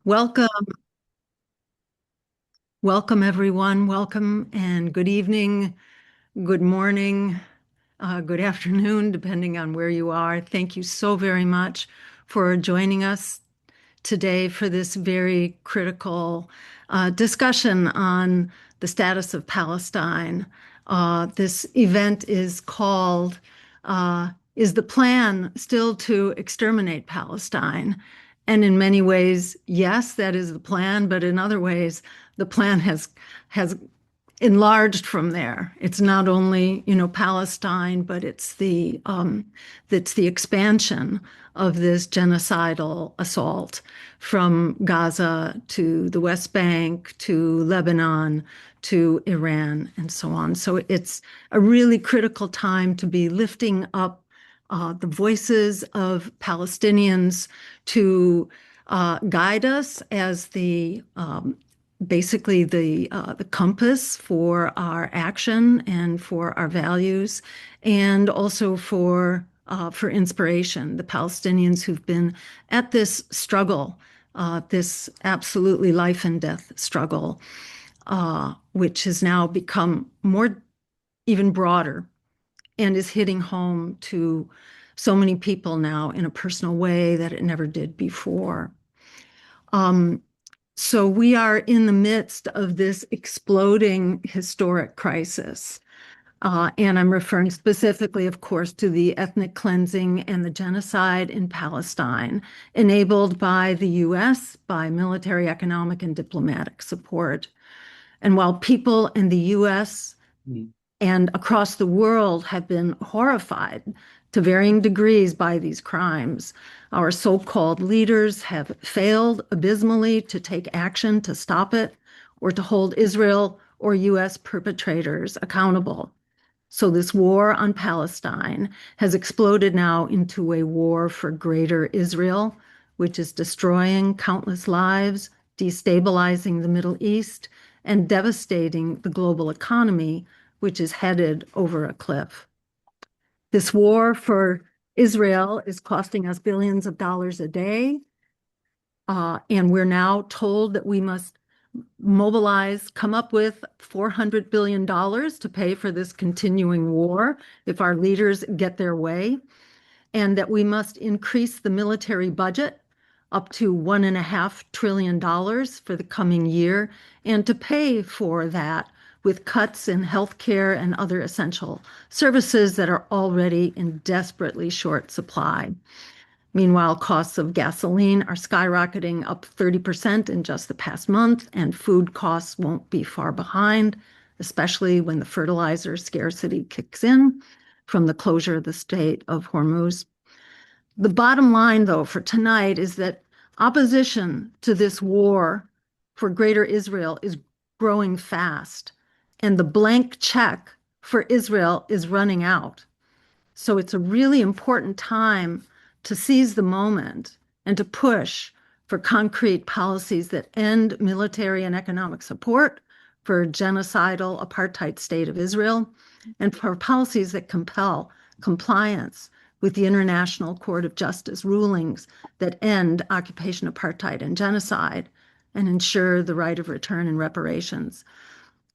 Welcome, welcome everyone. Welcome and good evening, good morning, good afternoon, depending on where you are. Thank you so very much for joining us today for this very critical discussion on the status of Palestine. This event is called Is the Plan Still to Exterminate Palestine? And in many ways, yes, that is the plan, but in other ways, the plan has enlarged from there. It's not only, Palestine, but it's the expansion of this genocidal assault from Gaza to the West Bank to Lebanon to Iran and so on. So it's a really critical time to be lifting up the voices of Palestinians to guide us as basically the compass for our action and for our values, and also for inspiration. The Palestinians who've been at this struggle, this absolutely life and death struggle, which has now become more even broader and is hitting home to so many people now in a personal way that it never did before. So we are in the midst of this exploding historic crisis. And I'm referring specifically, of course, to the ethnic cleansing and the genocide in Palestine, enabled by the US, by military, economic, and diplomatic support. And while people in the US and across the world have been horrified to varying degrees by these crimes, our so-called leaders have failed abysmally to take action to stop it or to hold Israel or US perpetrators accountable. So this war on Palestine has exploded now into a war for greater Israel, which is destroying countless lives, destabilizing the Middle East, and devastating the global economy, which is headed over a cliff. This war for Israel is costing us billions of dollars a day. And we're now told that we must mobilize, come up with $400 billion to pay for this continuing war if our leaders get their way, and that we must increase the military budget up to $1.5 trillion for the coming year, and to pay for that with cuts in healthcare and other essential services that are already in desperately short supply. Meanwhile, costs of gasoline are skyrocketing up 30% in just the past month, and food costs won't be far behind, especially when the fertilizer scarcity kicks in from the closure of the Strait of Hormuz. The bottom line, though, for tonight is that opposition to this war for greater Israel is growing fast, and the blank check for Israel is running out. So it's a really important time to seize the moment and to push for concrete policies that end military and economic support for a genocidal apartheid state of Israel, and for policies that compel compliance with the International Court of Justice rulings that end occupation, apartheid, and genocide, and ensure the right of return and reparations.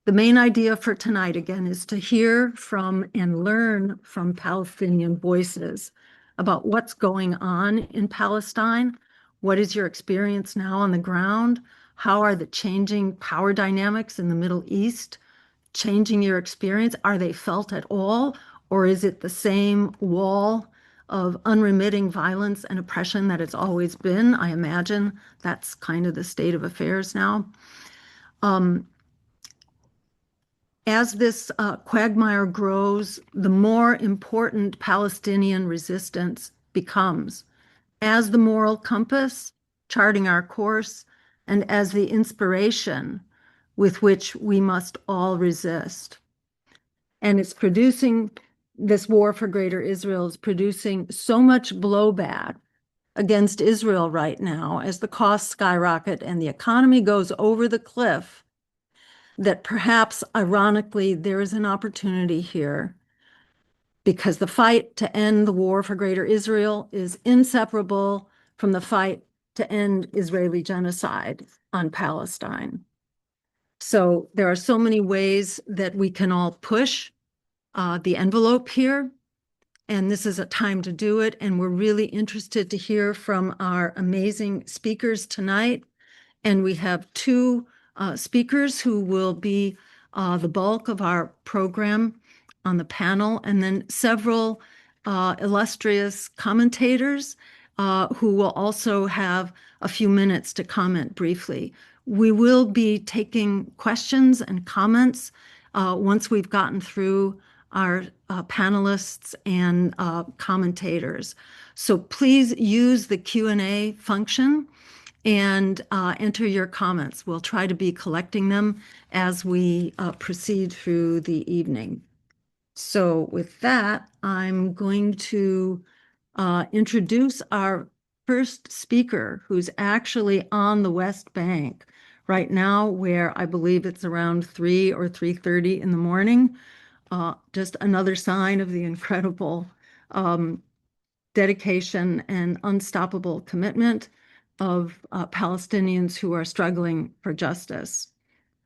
The main idea for tonight, again, is to hear from and learn from Palestinian voices about what's going on in Palestine. What is your experience now on the ground? How are the changing power dynamics in the Middle East changing your experience? Are they felt at all? Or is it the same wall of unremitting violence and oppression that it's always been? I imagine that's kind of the state of affairs now. As this quagmire grows, the more important Palestinian resistance becomes as the moral compass charting our course, and as the inspiration with which we must all resist. And it's producing, this war for greater Israel is producing so much blowback against Israel right now as the costs skyrocket and the economy goes over the cliff, that perhaps, ironically, there is an opportunity here, because the fight to end the war for greater Israel is inseparable from the fight to end Israeli genocide on Palestine. So there are so many ways that we can all push the envelope here, and this is a time to do it. And we're really interested to hear from our amazing speakers tonight. And we have two speakers who will be the bulk of our program on the panel, and then several illustrious commentators who will also have a few minutes to comment briefly. We will be taking questions and comments once we've gotten through our panelists and commentators. So please use the Q&A function and enter your comments. We'll try to be collecting them as we proceed through the evening. So with that, I'm going to introduce our first speaker, who's actually on the West Bank right now, where I believe it's around 3 or 3:30 in the morning. Just another sign of the incredible dedication and unstoppable commitment of Palestinians who are struggling for justice.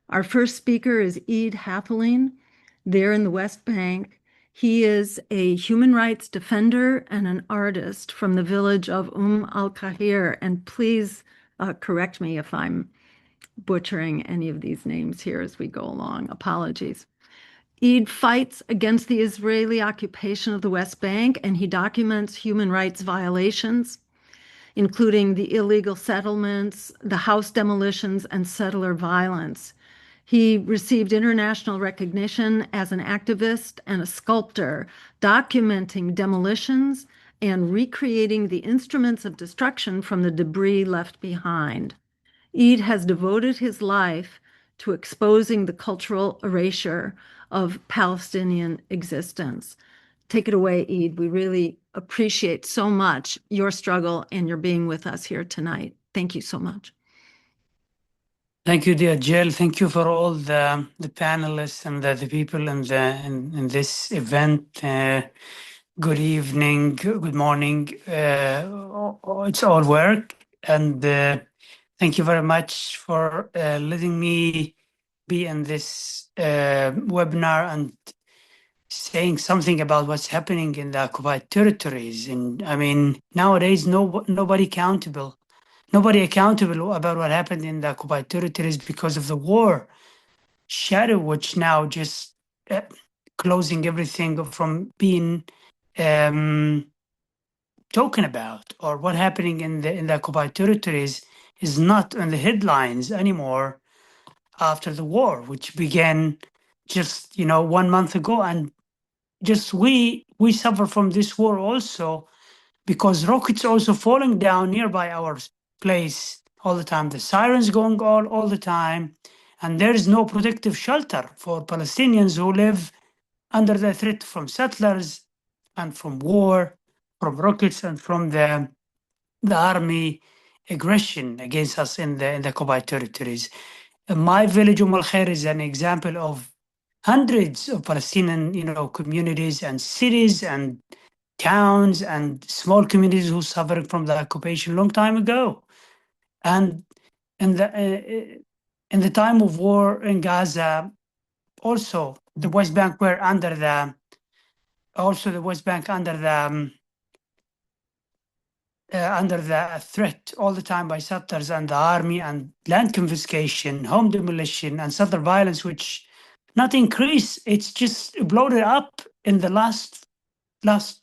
Our first speaker is Eid Hathaleen, there in the West Bank. He is a human rights defender and an artist from the village of al-Khair. And please correct me if I'm butchering any of these names here as we go along. Apologies. Eid fights against the Israeli occupation of the West Bank, and he documents human rights violations, including the illegal settlements, the house demolitions, and settler violence. He received international recognition as an activist and a sculptor, documenting demolitions and recreating the instruments of destruction from the debris left behind. Eid has devoted his life to exposing the cultural erasure of Palestinian existence. Take it away, Eid. We really appreciate so much your struggle and your being with us here tonight. Thank you so much. Thank you, dear Jill. Thank you for all the panelists and the people in this event. Good evening, good morning. It's all work. And thank you very much for letting me be in this webinar and saying something about what's happening in the occupied territories. And I mean, nowadays, nobody accountable about what happened in the occupied territories because of the war shadow, which now just closing everything from being talking about, or what happening in the occupied territories is not on the headlines anymore after the war, which began just 1 month ago. And just we suffer from this war also because rockets also falling down nearby our place all the time, the sirens going all the time, and there is no protective shelter for Palestinians who live under the threat from settlers and from war, from rockets, and from the army aggression against us in the occupied territories. My village, al-Khair, is an example of hundreds of Palestinian, communities and cities and towns and small communities who suffered from the occupation long time ago. And in the time of war in Gaza, also the West Bank were under the threat all the time by settlers and the army, and land confiscation, home demolition, and settler violence, which not increase, it's just bloated up in the last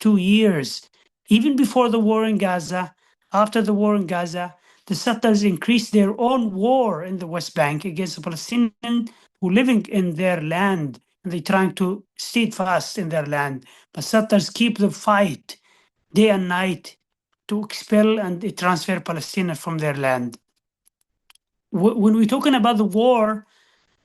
2 years. Even before the war in Gaza, after the war in Gaza, the settlers increased their own war in the West Bank against the Palestinians who living in their land, and they're trying to steadfast in their land. But settlers keep the fight day and night to expel and transfer Palestinians from their land. When we're talking about the war,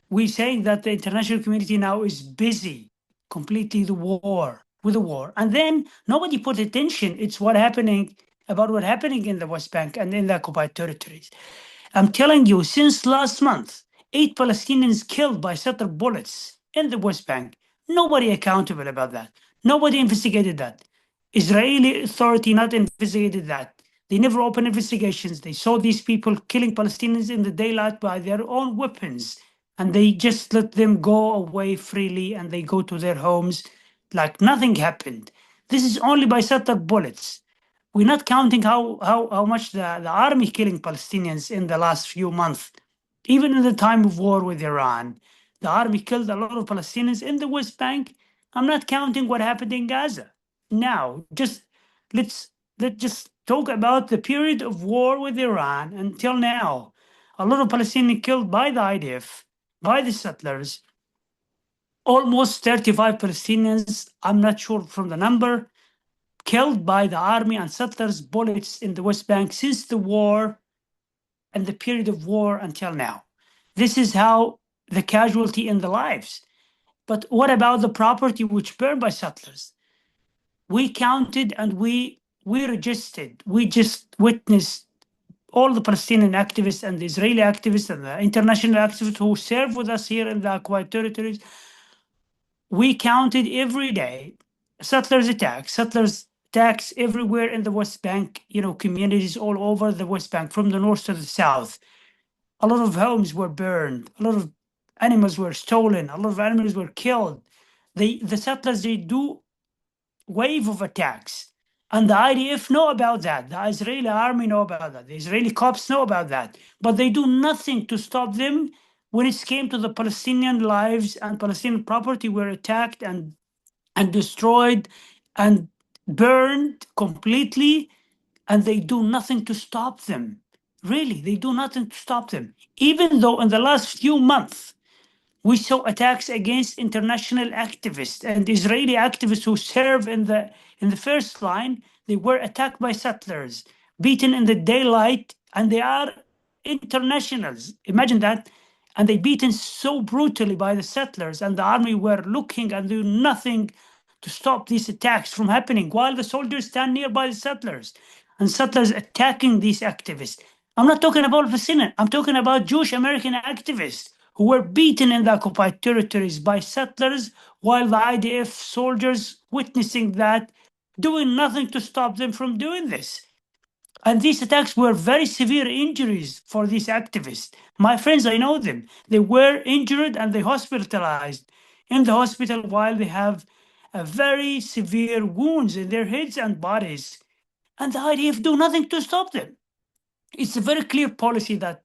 we're saying that the international community now is busy completely with the war. And then nobody put attention. It's what happening in the West Bank and in the occupied territories. I'm telling you, since last month, 8 Palestinians killed by settler bullets in the West Bank. Nobody accountable about that. Nobody investigated that. Israeli authority not investigated that. They never open investigations. They saw these people killing Palestinians in the daylight by their own weapons, and they just let them go away freely, and they go to their homes like nothing happened. This is only by sutter bullets. We're not counting how much the army killing Palestinians in the last few months. Even in the time of war with Iran, the army killed a lot of Palestinians in the West Bank. I'm not counting what happened in Gaza. Now, let's let's just talk about the period of war with Iran until now. A lot of Palestinians killed by the IDF, by the settlers. Almost 35 Palestinians, I'm not sure from the number, killed by the army and settlers' bullets in the West Bank since the war and the period of war until now. This is how the casualty in the lives. But what about the property which burned by settlers? We counted and we registered, we just witnessed all the Palestinian activists and the Israeli activists and the international activists who serve with us here in the occupied territories. We counted every day settlers attacks everywhere in the West Bank, communities all over the West Bank, from the north to the south. A lot of homes were burned, a lot of animals were stolen, a lot of animals were killed. The settlers, they do wave of attacks. And the IDF know about that. The Israeli army know about that. The Israeli cops know about that. But they do nothing to stop them when it came to the Palestinian lives and Palestinian property were attacked and destroyed and burned completely. And they do nothing to stop them. Really, they do nothing to stop them. Even though in the last few months, we saw attacks against international activists and Israeli activists who serve in the first line. They were attacked by settlers, beaten in the daylight, and they are internationals. Imagine that. And they beaten so brutally by the settlers, and the army were looking and doing nothing to stop these attacks from happening while the soldiers stand nearby the settlers and settlers attacking these activists. I'm not talking about Palestinian. I'm talking about Jewish American activists who were beaten in the occupied territories by settlers while the IDF soldiers witnessing that, doing nothing to stop them from doing this. And these attacks were very severe injuries for these activists. My friends, I know them. They were injured and they hospitalized in the hospital while they have a very severe wounds in their heads and bodies. And the IDF do nothing to stop them. It's a very clear policy that,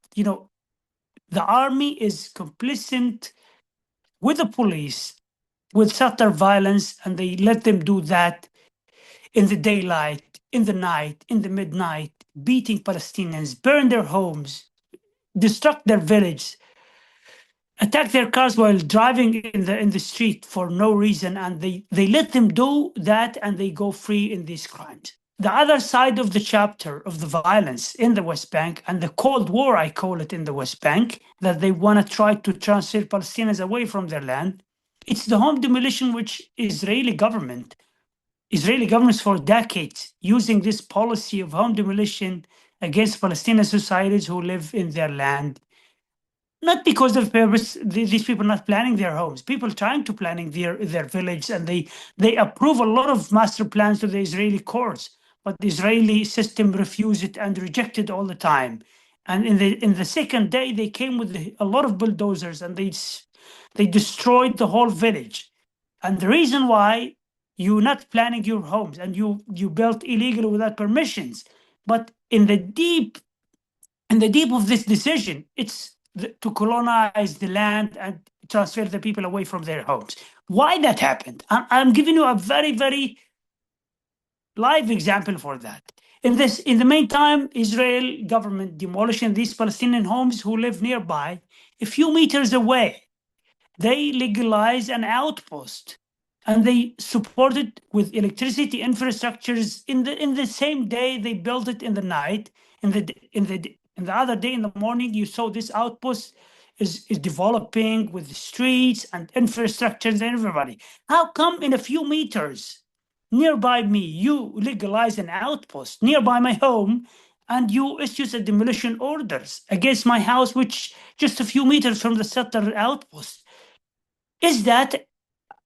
the army is complicit with the police, with settler violence, and they let them do that in the daylight, in the night, in the midnight, beating Palestinians, burn their homes, destruct their village, attack their cars while driving in the street for no reason, and they let them do that and they go free in these crimes. The other side of the chapter of the violence in the West Bank and the Cold War, I call it, in the West Bank, that they want to try to transfer Palestinians away from their land. It's the home demolition which Israeli governments for decades using this policy of home demolition against Palestinian societies who live in their land. Not because of purpose, these people not planning their homes, people trying to planning their village, and they approve a lot of master plans to the Israeli courts, but the Israeli system refused it and rejected all the time. And in the second day, they came with a lot of bulldozers and they destroyed the whole village. And the reason why you're not planning your homes and you built illegally without permissions, but in the deep of this decision, it's to colonize the land and transfer the people away from their homes. Why that happened? I'm giving you a very, very live example for that. In the meantime, Israel government demolishing these Palestinian homes who live nearby. A few meters away, they legalize an outpost, and they support it with electricity infrastructures. In the same day, they built it in the night. In the other day in the morning, you saw this outpost is developing with streets and infrastructures and everybody. How come in a few meters nearby me, you legalize an outpost nearby my home and you issue a demolition orders against my house, which just a few meters from the settler outpost? Is that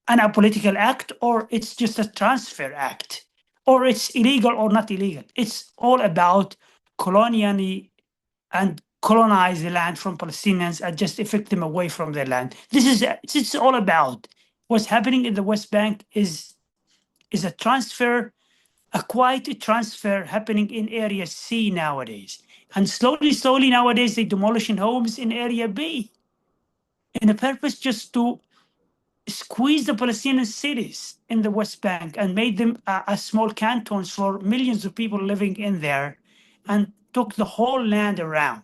an apolitical act or it's just a transfer act? or it's illegal or not illegal. It's all about colonially and colonize the land from Palestinians and just evict them away from their land. This is all about what's happening in the West Bank is a transfer, a quiet transfer happening in Area C nowadays. And slowly nowadays, they're demolishing homes in Area B in a purpose just to squeeze the Palestinian cities in the West Bank and made them small cantons for millions of people living in there and took the whole land around.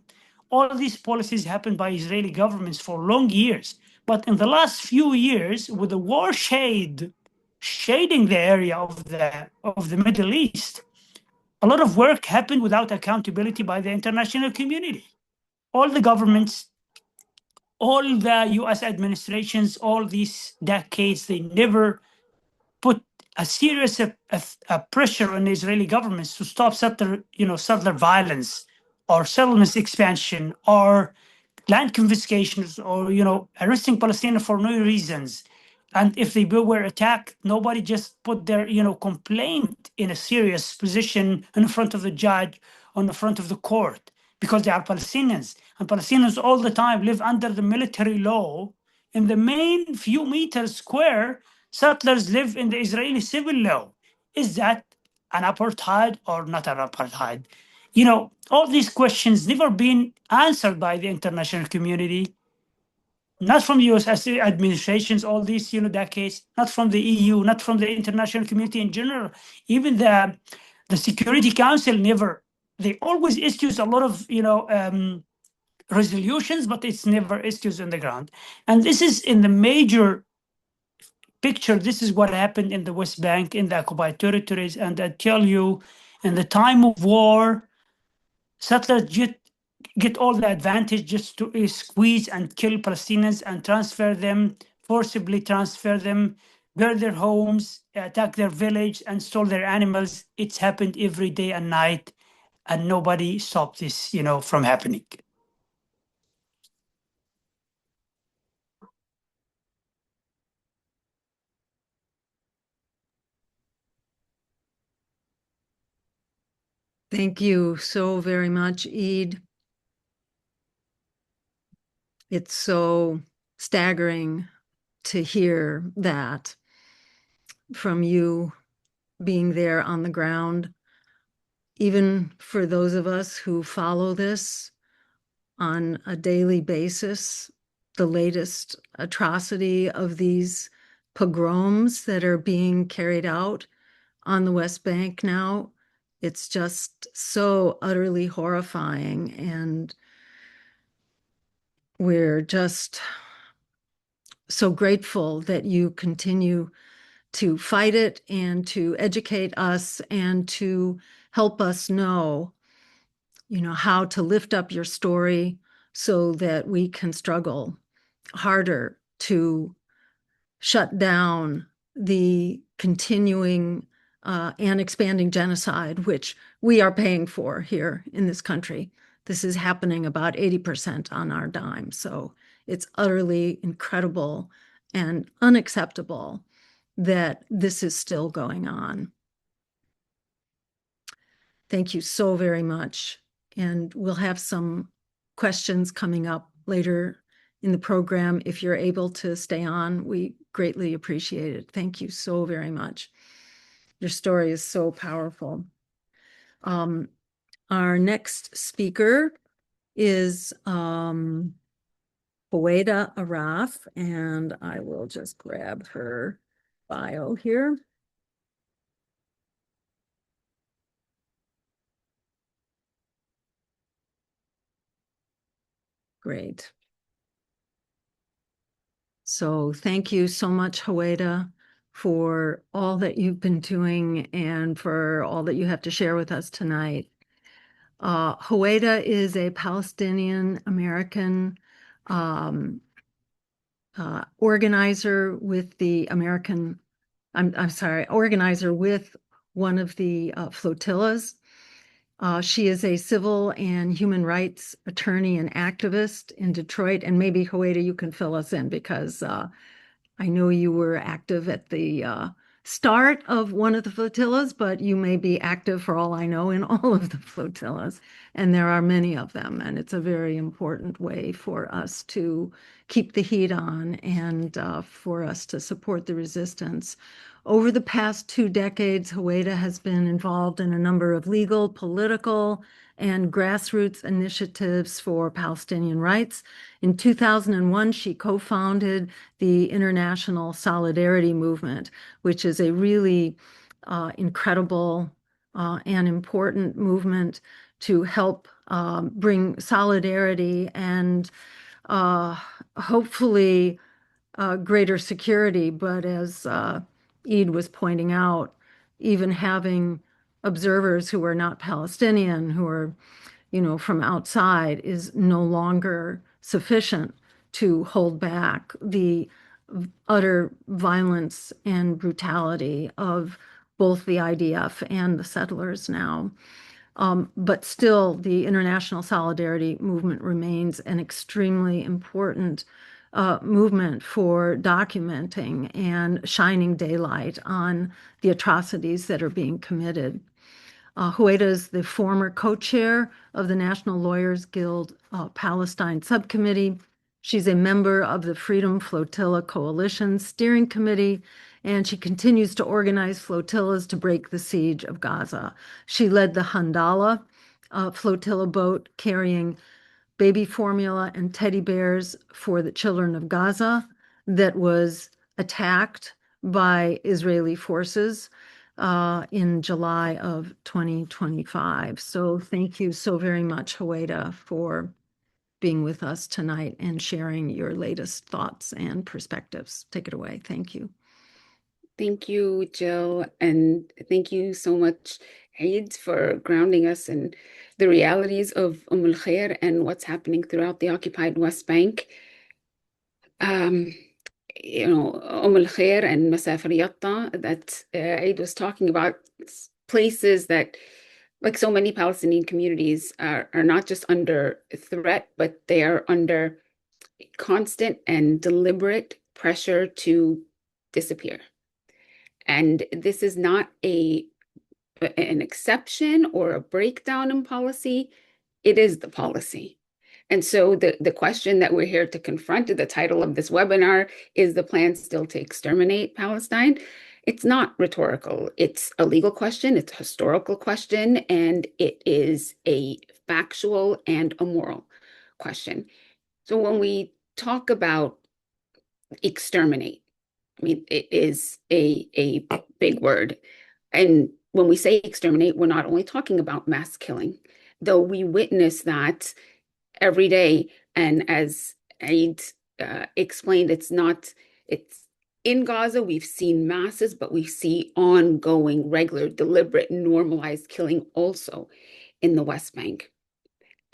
All of these policies happened by Israeli governments for long years. But in the last few years, with the war shading the area of the Middle East, a lot of work happened without accountability by the international community. All the governments, all the US administrations, all these decades, they never put a serious pressure on the Israeli governments to stop settler violence or settlements expansion or land confiscations or arresting Palestinians for no reasons. And if they were attacked, nobody just put their complaint in a serious position in front of the judge, on the front of the court, because they are Palestinians. And Palestinians all the time live under the military law. In the main few meters square, settlers live in the Israeli civil law. Is that an apartheid or not an apartheid? All these questions never been answered by the international community, not from US administrations, all these, decades, not from the EU, not from the international community in general. Even the Security Council never, they always issues a lot of, resolutions, but it's never issues on the ground. And this is in the major picture. This is what happened in the West Bank, in the occupied territories. And I tell you, in the time of war, settlers get all the advantage just to squeeze and kill Palestinians and forcibly transfer them, burn their homes, attack their village, and stole their animals. It's happened every day and night, and nobody stopped this, from happening. Thank you so very much, Eid. It's so staggering to hear that from you being there on the ground. Even for those of us who follow this on a daily basis, the latest atrocity of these pogroms that are being carried out on the West Bank now, it's just so utterly horrifying. And we're just so grateful that you continue to fight it and to educate us and to help us know, how to lift up your story so that we can struggle harder to shut down the continuing and expanding genocide, which we are paying for here in this country. This is happening about 80% on our dime. So it's utterly incredible and unacceptable that this is still going on. Thank you so very much. And we'll have some questions coming up later in the program. If you're able to stay on, we greatly appreciate it. Thank you so very much. Your story is so powerful. Our next speaker is Huwaida Araf, and I will just grab her bio here. Great. So thank you so much, Huwaida, for all that you've been doing and for all that you have to share with us tonight. Huwaida is a Palestinian-American organizer with the organizer with one of the flotillas. She is a civil and human rights attorney and activist in Detroit. And maybe, Huwaida, you can fill us in because I know you were active at the start of one of the flotillas, but you may be active, for all I know, in all of the flotillas. And there are many of them. And it's a very important way for us to keep the heat on and for us to support the resistance. Over the past 2 decades, Huwaida has been involved in a number of legal, political, and grassroots initiatives for Palestinian rights. In 2001, she co-founded the International Solidarity Movement, which is a really incredible and important movement to help bring solidarity and hopefully greater security. But as Eid was pointing out, even having observers who are not Palestinian, who are, from outside, is no longer sufficient to hold back the utter violence and brutality of both the IDF and the settlers now. But still, the international solidarity movement remains an extremely important movement for documenting and shining daylight on the atrocities that are being committed. Huwaida is the former co-chair of the National Lawyers Guild Palestine Subcommittee. She's a member of the Freedom Flotilla Coalition Steering Committee, and she continues to organize flotillas to break the siege of Gaza. She led the Handala flotilla boat carrying baby formula and teddy bears for the children of Gaza that was attacked by Israeli forces in July of 2025. So thank you so very much, Huwaida, for being with us tonight and sharing your latest thoughts and perspectives. Take it away. Thank you. Thank you, Jill, and thank you so much, Eid, for grounding us in the realities of al-Khair and what's happening throughout the occupied West Bank. al-Khair and Masafir Yatta that Eid was talking about, places that, like so many Palestinian communities, are not just under threat, but they are under constant and deliberate pressure to disappear. And this is not an exception or a breakdown in policy. It is the policy. And so the question that we're here to confront, the title of this webinar, is the plan still to exterminate Palestine? It's not rhetorical. It's a legal question. It's a historical question. And it is a factual and a moral question. So when we talk about exterminate, I mean, it is a big word. And when we say exterminate, we're not only talking about mass killing, though we witness that every day. And as Eid explained, it's in Gaza, we've seen masses, but we see ongoing, regular, deliberate, normalized killing also in the West Bank.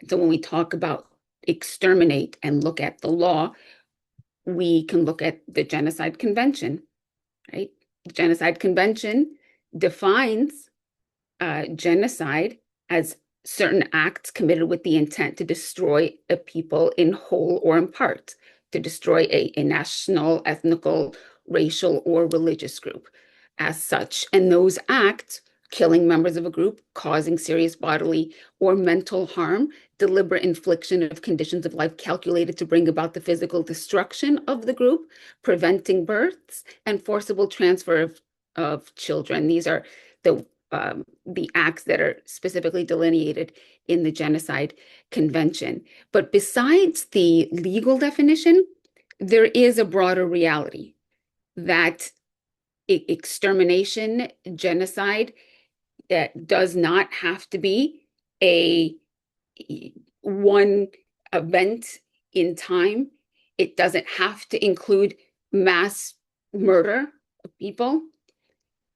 So when we talk about exterminate and look at the law, we can look at the Genocide Convention, right? The Genocide Convention defines genocide as certain acts committed with the intent to destroy a people in whole or in part, to destroy a national, ethnical, racial, or religious group as such. And those acts, killing members of a group, causing serious bodily or mental harm, deliberate infliction of conditions of life calculated to bring about the physical destruction of the group, preventing births, and forcible transfer of children. These are the acts that are specifically delineated in the Genocide Convention. But besides the legal definition, there is a broader reality that extermination, genocide, that does not have to be a one event in time. It doesn't have to include mass murder of people.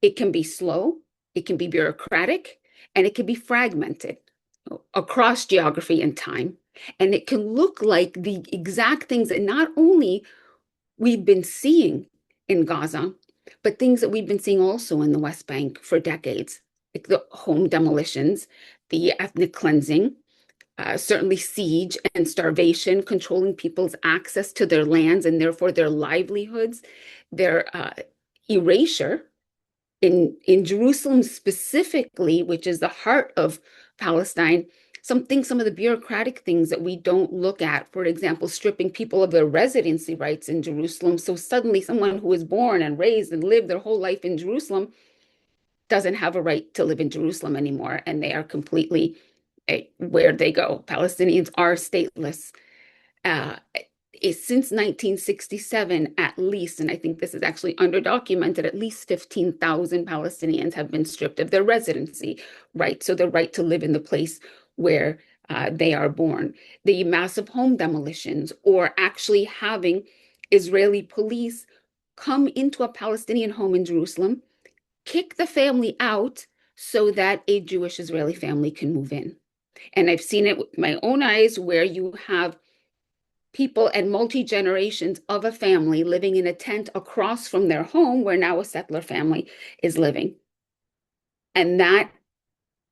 It can be slow, it can be bureaucratic, and it can be fragmented across geography and time. And it can look like the exact things that not only we've been seeing in Gaza, but things that we've been seeing also in the West Bank for decades, like the home demolitions, the ethnic cleansing, certainly siege and starvation, controlling people's access to their lands and therefore their livelihoods, their erasure in Jerusalem specifically, which is the heart of Palestine, some of the bureaucratic things that we don't look at, for example, stripping people of their residency rights in Jerusalem. So suddenly someone who was born and raised and lived their whole life in Jerusalem doesn't have a right to live in Jerusalem anymore, and they are completely where they go. Palestinians are stateless. Since 1967, at least, and I think this is actually underdocumented, at least 15,000 Palestinians have been stripped of their residency right, so the right to live in the place where they are born. The massive home demolitions, or actually having Israeli police come into a Palestinian home in Jerusalem, kick the family out so that a Jewish Israeli family can move in. And I've seen it with my own eyes, where you have people and multi-generations of a family living in a tent across from their home, where now a settler family is living. And that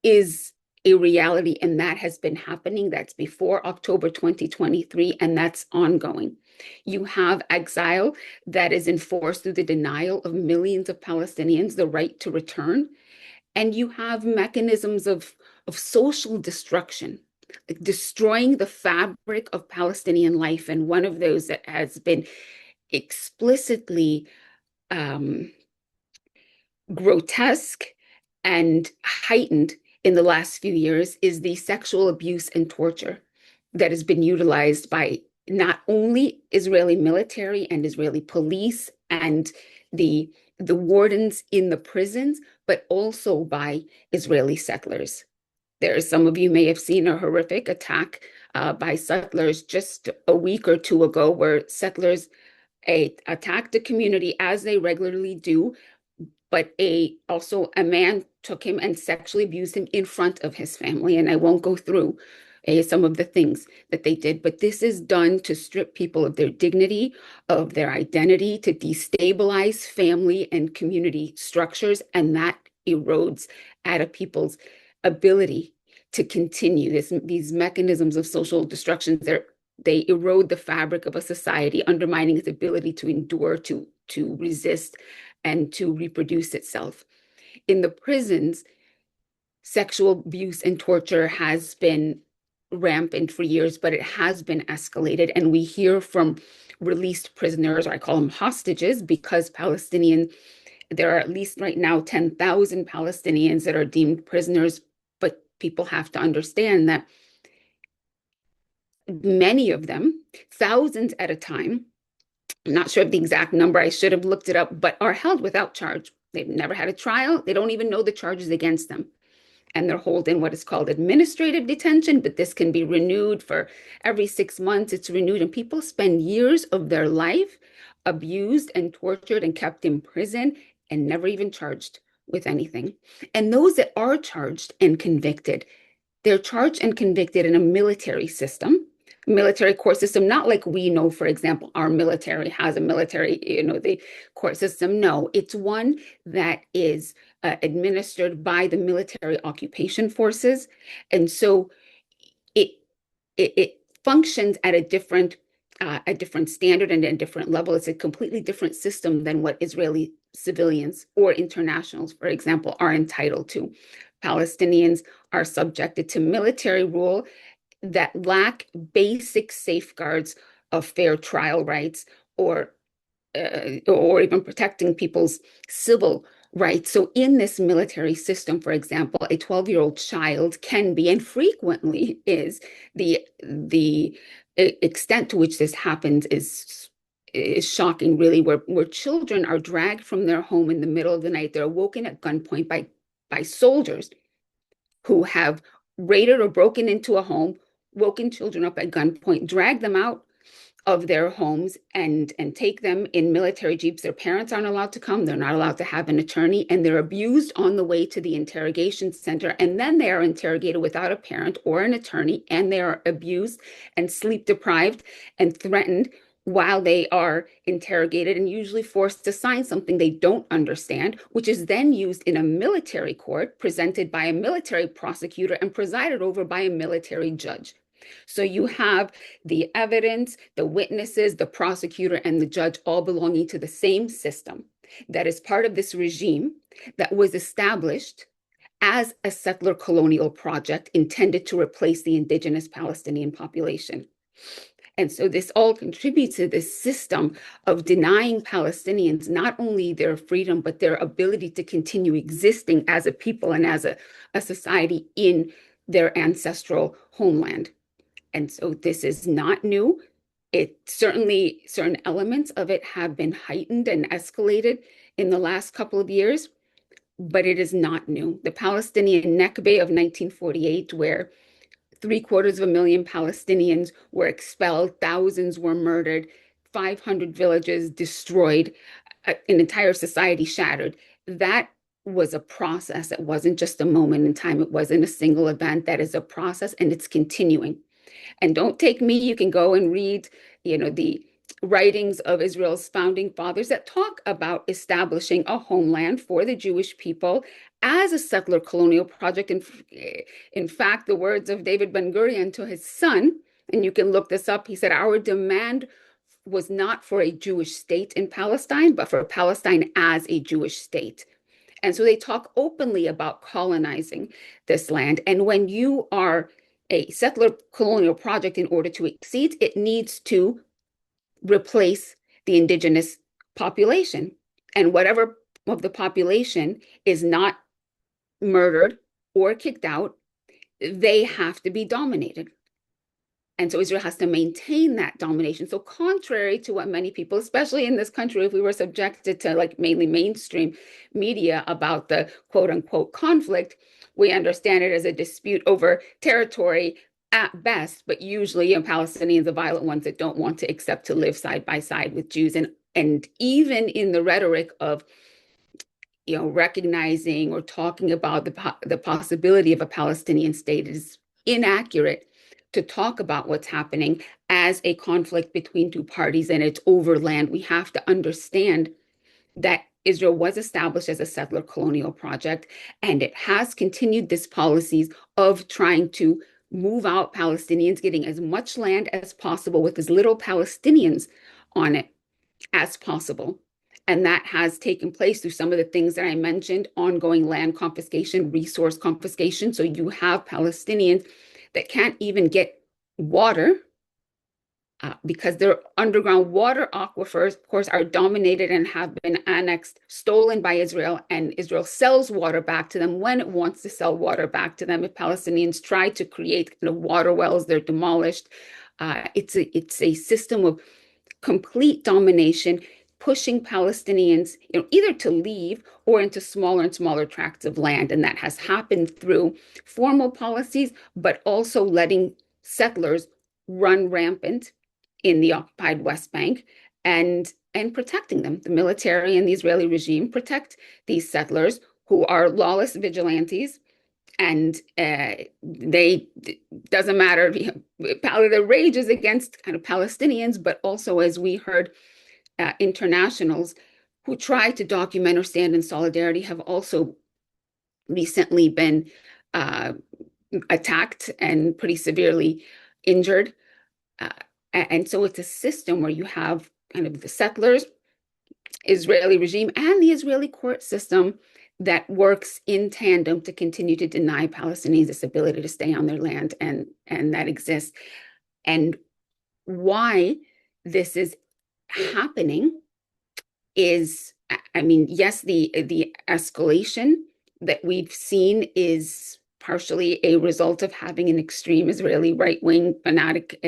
is a reality, and that has been happening. That's before October 2023, and that's ongoing. You have exile that is enforced through the denial of millions of Palestinians the right to return. And you have mechanisms of social destruction, like destroying the fabric of Palestinian life. And one of those that has been explicitly grotesque and heightened in the last few years is the sexual abuse and torture that has been utilized by not only Israeli military and Israeli police and the wardens in the prisons, but also by Israeli settlers. Some of you may have seen a horrific attack by settlers just a week or two ago, where settlers attacked a community, as they regularly do, but also a man took him and sexually abused him in front of his family. And I won't go through some of the things that they did, but this is done to strip people of their dignity, of their identity, to destabilize family and community structures, and that erodes at a people's ability to continue. These mechanisms of social destruction, they erode the fabric of a society, undermining its ability to endure, to resist, and to reproduce itself. In the prisons, sexual abuse and torture has been rampant for years, but it has been escalated. And we hear from released prisoners, or I call them hostages, because there are at least right now 10,000 Palestinians that are deemed prisoners. But people have to understand that many of them, thousands at a time, I'm not sure of the exact number, I should have looked it up, but are held without charge. They've never had a trial. They don't even know the charges against them. And they're held in what is called administrative detention, but this can be renewed for every 6 months. It's renewed, and people spend years of their life abused and tortured and kept in prison and never even charged with anything. And those that are charged and convicted, they're charged and convicted in a military court system, not like we know, for example, our military has a military, the court system. No, it's one that is administered by the military occupation forces. And so it functions at a different standard and a different level. It's a completely different system than what Israeli civilians or internationals, for example, are entitled to. Palestinians are subjected to military rule that lack basic safeguards of fair trial rights, or even protecting people's civil rights. So in this military system, for example, a 12-year-old child can be, and frequently is, the extent to which this happens is shocking, really, where children are dragged from their home in the middle of the night. They're woken at gunpoint by soldiers who have raided or broken into a home, woken children up at gunpoint, dragged them out of their homes, and take them in military jeeps. Their parents aren't allowed to come. They're not allowed to have an attorney, and they're abused on the way to the interrogation center. And then they are interrogated without a parent or an attorney, and they are abused and sleep deprived and threatened while they are interrogated, and usually forced to sign something they don't understand, which is then used in a military court, presented by a military prosecutor and presided over by a military judge. So you have the evidence, the witnesses, the prosecutor, and the judge all belonging to the same system. that is part of this regime that was established as a settler colonial project intended to replace the indigenous Palestinian population. And so this all contributes to this system of denying Palestinians not only their freedom, but their ability to continue existing as a people and as a society in their ancestral homeland. And so this is not new. It certainly, certain elements of it have been heightened and escalated in the last couple of years, but it is not new. The Palestinian Nakba of 1948, where 750,000 Palestinians were expelled, thousands were murdered, 500 villages destroyed, an entire society shattered. That was a process. It wasn't just a moment in time. It wasn't a single event. That is a process, and it's continuing. And don't take me, you can go and read, the writings of Israel's founding fathers that talk about establishing a homeland for the Jewish people as a settler colonial project. In fact, the words of David Ben-Gurion to his son, and you can look this up, he said, our demand was not for a Jewish state in Palestine, but for Palestine as a Jewish state. And so they talk openly about colonizing this land. And when you are a settler colonial project, in order to exceed, it needs to replace the indigenous population. And whatever of the population is not murdered or kicked out, they have to be dominated. And so Israel has to maintain that domination. So contrary to what many people, especially in this country, if we were subjected to like mainly mainstream media about the quote unquote conflict, we understand it as a dispute over territory at best, but usually Palestinians are violent ones that don't want to accept to live side by side with Jews. And even in the rhetoric of recognizing or talking about the possibility of a Palestinian state, is inaccurate to talk about what's happening as a conflict between two parties and it's over land. We have to understand that Israel was established as a settler colonial project, and it has continued this policies of trying to move out Palestinians, getting as much land as possible with as little Palestinians on it as possible. And that has taken place through some of the things that I mentioned: ongoing land confiscation, resource confiscation. So you have Palestinians that can't even get water because their underground water aquifers, of course, are dominated and have been annexed, stolen by Israel, and Israel sells water back to them when it wants to sell water back to them. If Palestinians try to create water wells, they're demolished. It's a system of complete domination, pushing Palestinians, either to leave or into smaller and smaller tracts of land. And that has happened through formal policies, but also letting settlers run rampant in the occupied West Bank and protecting them. The military and the Israeli regime protect these settlers who are lawless vigilantes. And they doesn't matter, the rage is against kind of Palestinians, but also, as we heard, internationals who try to document or stand in solidarity have also recently been attacked and pretty severely injured. And so it's a system where you have kind of the settlers, Israeli regime, and the Israeli court system that works in tandem to continue to deny Palestinians this ability to stay on their land, and that exists. And why this is happening is, yes, the escalation that we've seen is partially a result of having an extreme Israeli right-wing fanatic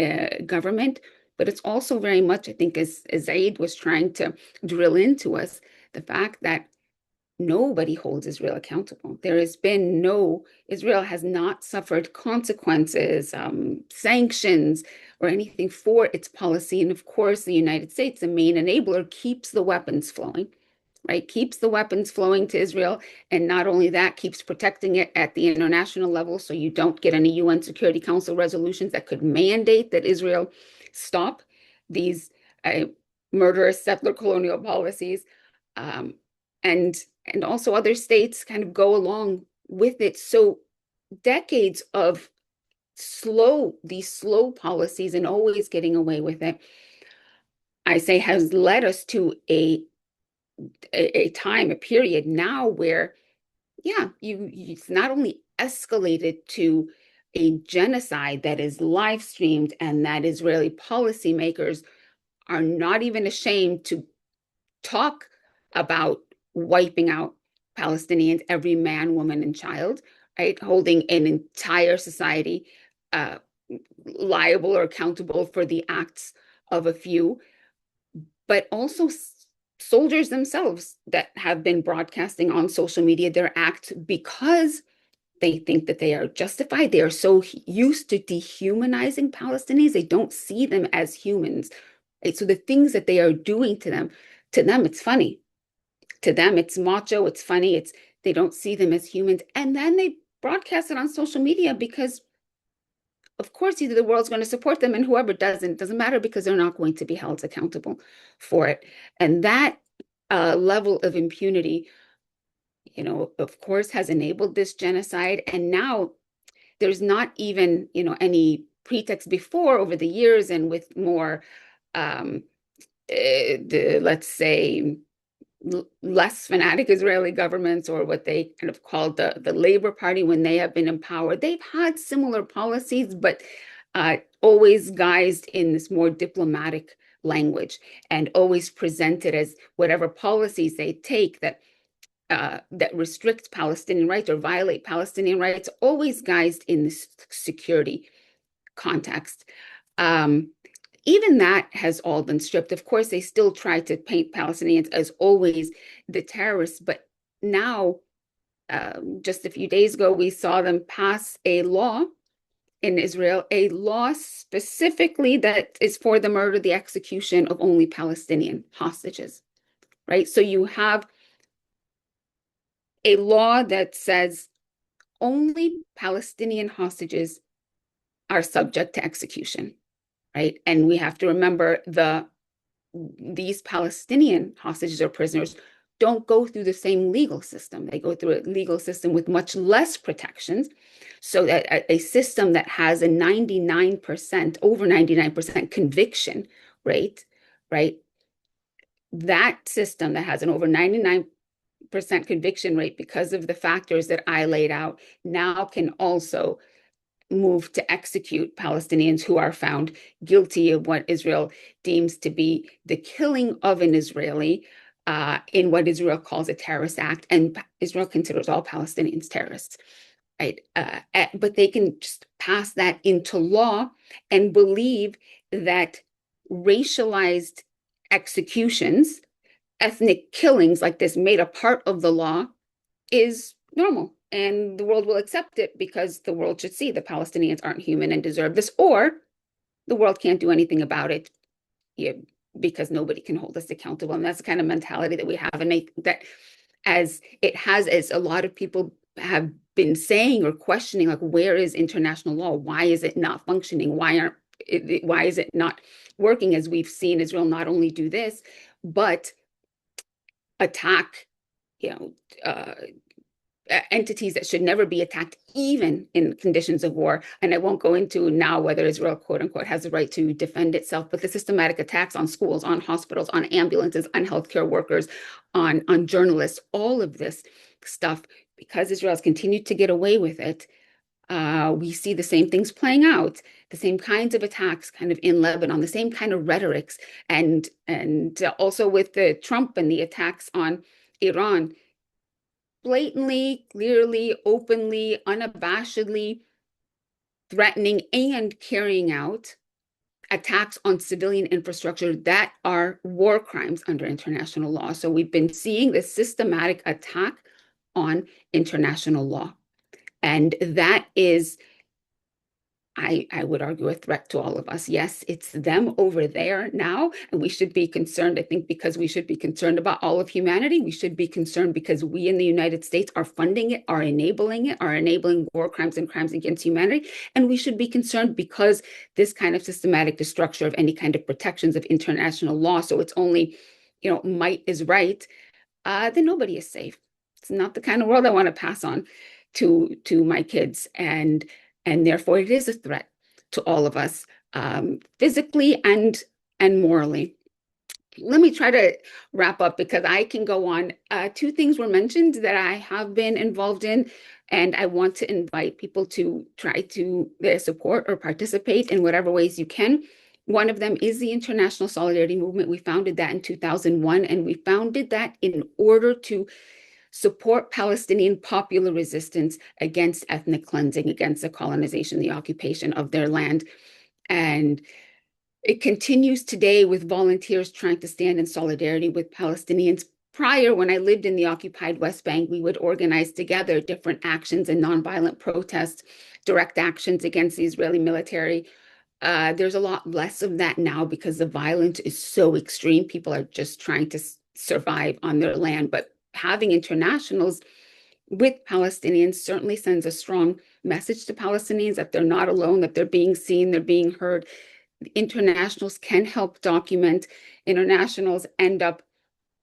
government, but it's also very much, I think, as Eid was trying to drill into us, the fact that nobody holds Israel accountable. Israel has not suffered consequences, sanctions, or anything for its policy. And of course, the United States, the main enabler, keeps the weapons flowing, right? Keeps the weapons flowing to Israel. And not only that, keeps protecting it at the international level. So you don't get any UN Security Council resolutions that could mandate that Israel stop these murderous settler colonial policies. And also other states kind of go along with it. So decades of these slow policies and always getting away with it, I say, has led us to a a time, a period now where, yeah, it's not only escalated to a genocide that is live streamed and that Israeli policymakers are not even ashamed to talk about wiping out Palestinians, every man, woman, and child, right? Holding an entire society uh, liable or accountable for the acts of a few, but also soldiers themselves that have been broadcasting on social media their acts because they think that they are justified. They are so used to dehumanizing Palestinians, they don't see them as humans. Right? So the things that they are doing to them, it's funny. To them, it's macho, it's funny, they don't see them as humans. And then they broadcast it on social media because, of course, either the world's going to support them and whoever doesn't matter because they're not going to be held accountable for it. And that level of impunity, of course, has enabled this genocide. And now there's not even, any pretext before over the years and with more, let's say, less fanatic Israeli governments, or what they kind of called the Labor Party when they have been in power. They've had similar policies, but always guised in this more diplomatic language and always presented as whatever policies they take that restrict Palestinian rights or violate Palestinian rights, always guised in this security context. Even that has all been stripped. Of course, they still try to paint Palestinians as always the terrorists, but now, just a few days ago, we saw them pass a law in Israel, a law specifically that is for the murder, the execution of only Palestinian hostages, right? So you have a law that says only Palestinian hostages are subject to execution, right? And we have to remember these Palestinian hostages or prisoners don't go through the same legal system. They go through a legal system with much less protections. So that a system that has a 99%, over 99% conviction rate, right? That system that has an over 99% conviction rate because of the factors that I laid out now can also move to execute Palestinians who are found guilty of what Israel deems to be the killing of an Israeli in what Israel calls a terrorist act. And Israel considers all Palestinians terrorists, right? But they can just pass that into law and believe that racialized executions, ethnic killings like this made a part of the law is normal, and the world will accept it because the world should see the Palestinians aren't human and deserve this, or the world can't do anything about it because nobody can hold us accountable. And that's the kind of mentality that we have, and that as a lot of people have been saying or questioning, like, where is international law? Why is it not functioning? Why is it not working? As we've seen Israel not only do this, but attack, entities that should never be attacked, even in conditions of war. And I won't go into now whether Israel, quote unquote, has the right to defend itself, but the systematic attacks on schools, on hospitals, on ambulances, on healthcare workers, on journalists, all of this stuff, because Israel has continued to get away with it, we see the same things playing out, the same kinds of attacks kind of in Lebanon, the same kind of rhetorics, and also with the Trump and the attacks on Iran, blatantly, clearly, openly, unabashedly threatening and carrying out attacks on civilian infrastructure that are war crimes under international law. So we've been seeing this systematic attack on international law. And that is, I would argue, a threat to all of us. Yes, it's them over there now, and we should be concerned, I think, because we should be concerned about all of humanity. We should be concerned because we in the United States are funding it, are enabling war crimes and crimes against humanity. And we should be concerned because this kind of systematic destruction of any kind of protections of international law, so it's only, might is right, then nobody is safe. It's not the kind of world I want to pass on to my kids. And therefore, it is a threat to all of us, physically and morally. let me try to wrap up because I can go on. Two things were mentioned that I have been involved in, and I want to invite people to try to support or participate in whatever ways you can. One of them is the International Solidarity Movement. We founded that in 2001, and we founded that in order to support Palestinian popular resistance against ethnic cleansing, against the colonization, the occupation of their land. And it continues today with volunteers trying to stand in solidarity with Palestinians. Prior, when I lived in the occupied West Bank, we would organize together different actions and nonviolent protests, direct actions against the Israeli military. There's a lot less of that now because the violence is so extreme. People are just trying to survive on their land. But having internationals with Palestinians certainly sends a strong message to Palestinians that they're not alone, that they're being seen, they're being heard. Internationals can help document. Internationals end up,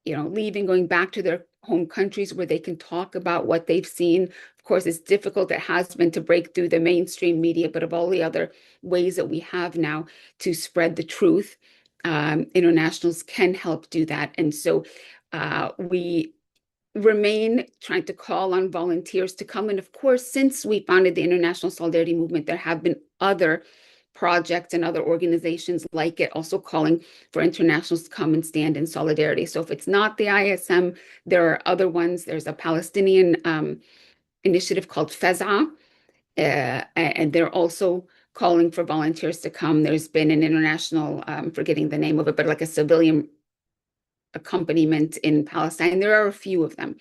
leaving, going back to their home countries where they can talk about what they've seen. Of course, it's difficult, it has been, to break through the mainstream media, but of all the other ways that we have now to spread the truth, internationals can help do that. And so we remain trying to call on volunteers to come. And of course, since we founded the International Solidarity Movement, there have been other projects and other organizations like it also calling for internationals to come and stand in solidarity. So if it's not the ISM, there are other ones. There's a Palestinian initiative called FEZA, and they're also calling for volunteers to come. There's been an international, forgetting the name of it, but like a civilian accompaniment in Palestine. There are a few of them.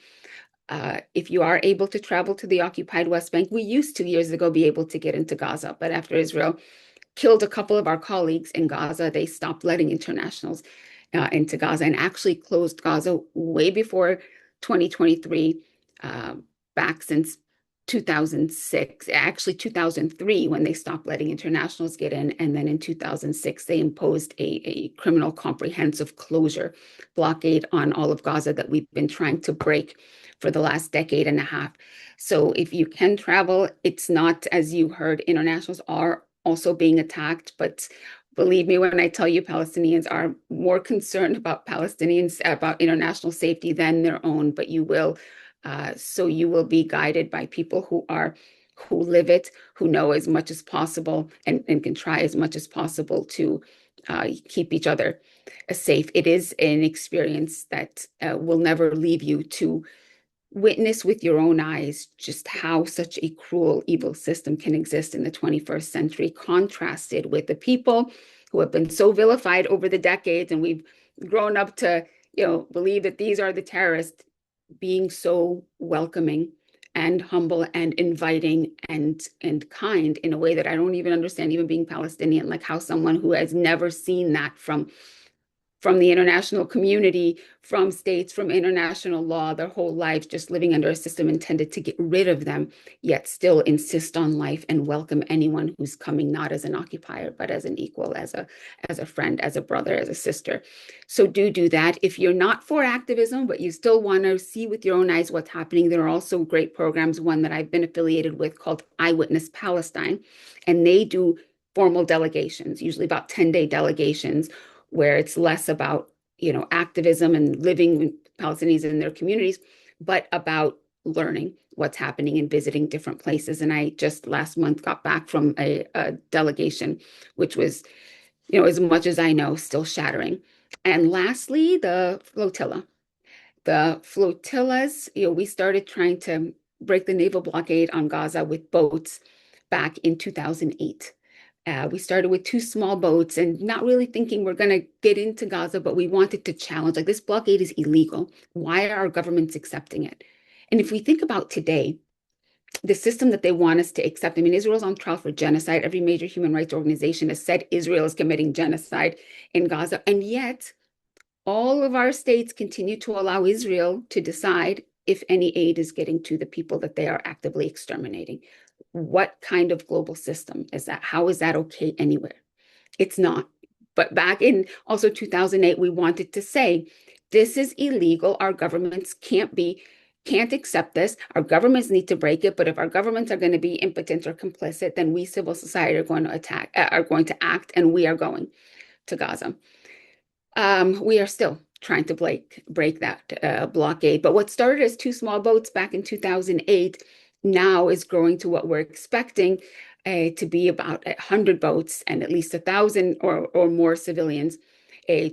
If you are able to travel to the occupied West Bank, we used to years ago be able to get into Gaza, but after Israel killed a couple of our colleagues in Gaza, they stopped letting internationals into Gaza and actually closed Gaza way before 2023, back since 2006, actually 2003, when they stopped letting internationals get in. And then in 2006, they imposed a criminal comprehensive closure blockade on all of Gaza that we've been trying to break for the last decade and a half. So if you can travel, it's not, as you heard, internationals are also being attacked, but believe me when I tell you, Palestinians are more concerned about international safety than their own, but you will. So you will be guided by people who live it, who know as much as possible and can try as much as possible to keep each other safe. It is an experience that will never leave you, to witness with your own eyes just how such a cruel, evil system can exist in the 21st century, contrasted with the people who have been so vilified over the decades, and we've grown up to, believe that these are the terrorists, being so welcoming and humble and inviting and kind in a way that I don't even understand, even being Palestinian, like how someone who has never seen that from the international community, from states, from international law, their whole lives just living under a system intended to get rid of them, yet still insist on life and welcome anyone who's coming, not as an occupier, but as an equal, as a friend, as a brother, as a sister. So do that. If you're not for activism, but you still want to see with your own eyes what's happening, there are also great programs, one that I've been affiliated with called Eyewitness Palestine, and they do formal delegations, usually about 10-day delegations, where it's less about, activism and living with Palestinians in their communities, but about learning what's happening and visiting different places. And I just last month got back from a delegation, which was, as much as I know, still shattering. And lastly, the flotilla. The flotillas, we started trying to break the naval blockade on Gaza with boats back in 2008. We started with 2 small boats and not really thinking we're going to get into Gaza, but we wanted to challenge, like, this blockade is illegal. Why are our governments accepting it? And if we think about today, the system that they want us to accept, Israel's on trial for genocide. Every major human rights organization has said Israel is committing genocide in Gaza. And yet all of our states continue to allow Israel to decide if any aid is getting to the people that they are actively exterminating. What kind of global system is that? How is that okay anywhere? It's not. But back in also 2008, we wanted to say, this is illegal. Our governments can't accept this. Our governments need to break it. But if our governments are going to be impotent or complicit, then we, civil society, are going to act, and we are going to Gaza. We are still trying to break that blockade. But what started as two small boats back in 2008 now is growing to what we're expecting to be about 100 boats and at least 1,000 or more civilians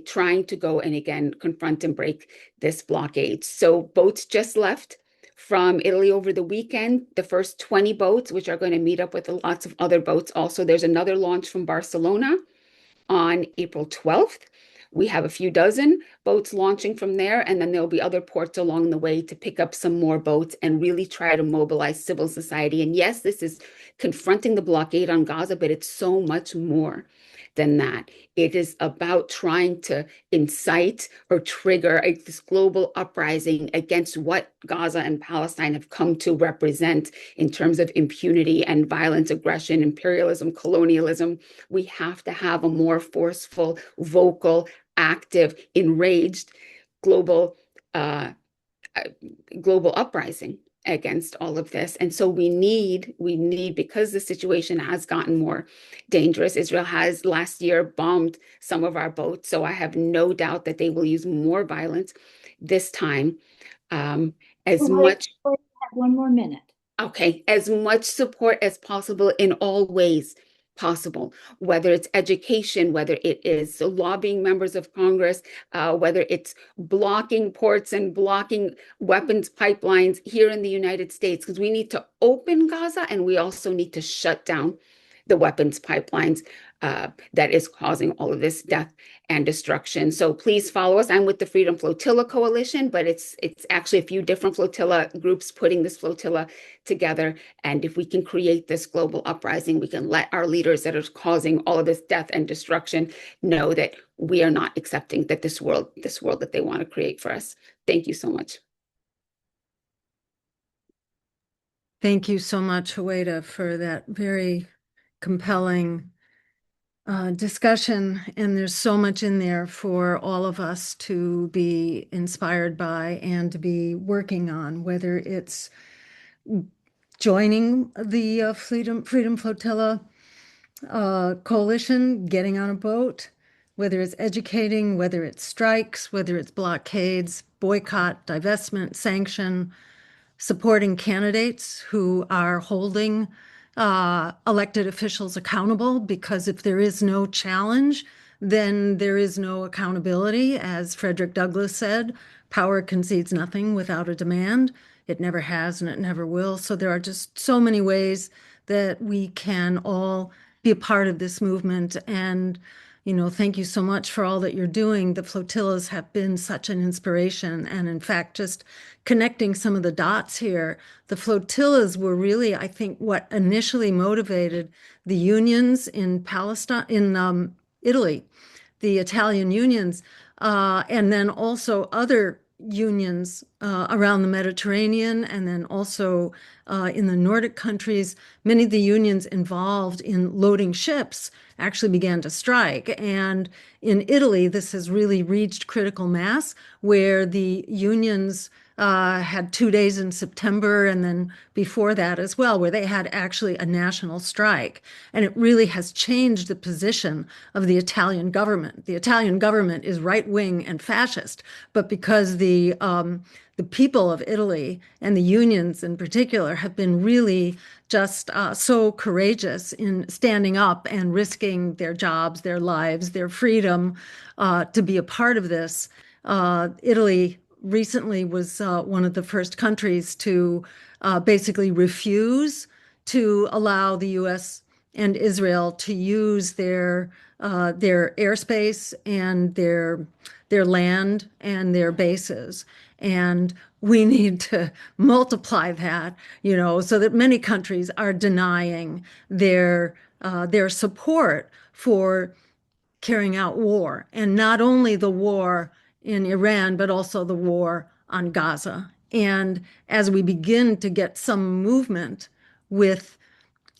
trying to go and again confront and break this blockade. So boats just left from Italy over the weekend, the first 20 boats, which are going to meet up with lots of other boats. Also, there's another launch from Barcelona on April 12th. We have a few dozen boats launching from there, and then there'll be other ports along the way to pick up some more boats and really try to mobilize civil society. And yes, this is confronting the blockade on Gaza, but it's so much more than that. It is about trying to incite or trigger this global uprising against what Gaza and Palestine have come to represent in terms of impunity and violence, aggression, imperialism, colonialism. We have to have a more forceful, vocal, active, enraged global global uprising against all of this. And so we need, because the situation has gotten more dangerous. Israel has last year bombed some of our boats. So I have no doubt that they will use more violence this time. As much. One more minute. Okay, as much support as possible in all ways possible, whether it's education, whether it is lobbying members of Congress, whether it's blocking ports and blocking weapons pipelines here in the United States, because we need to open Gaza and we also need to shut down the weapons pipelines that is causing all of this death and destruction. So please follow us. I'm with the Freedom Flotilla Coalition, but it's actually a few different flotilla groups putting this flotilla together. And if we can create this global uprising, we can let our leaders that are causing all of this death and destruction know that we are not accepting that this world that they want to create for us. Thank you so much. Thank you so much, Huwaida, for that very compelling discussion. And there's so much in there for all of us to be inspired by and to be working on, whether it's joining the Freedom Flotilla coalition, getting on a boat, whether it's educating, whether it's strikes, whether it's blockades, boycott, divestment, sanction, supporting candidates who are holding elected officials accountable, because if there is no challenge, then there is no accountability. As Frederick Douglass said, power concedes nothing without a demand. It never has and it never will. So there are just so many ways that we can all be a part of this movement. And thank you so much for all that you're doing. The flotillas have been such an inspiration. And in fact, just connecting some of the dots here, the flotillas were really, I think, what initially motivated the unions in Palestine, in Italy, the Italian unions, and then also other unions around the Mediterranean, and then also in the Nordic countries. Many of the unions involved in loading ships actually began to strike. And in Italy, this has really reached critical mass, where the unions had 2 days in September, and then before that as well, where they had actually a national strike. And it really has changed the position of the Italian government. The Italian government is right-wing and fascist, but because the people of Italy and the unions in particular have been really just so courageous in standing up and risking their jobs, their lives, their freedom to be a part of this. Italy recently was one of the first countries to basically refuse to allow the U.S. and Israel to use their airspace and their land and their bases. And we need to multiply that, so that many countries are denying their support for carrying out war, and not only the war in Iran, but also the war on Gaza. And as we begin to get some movement with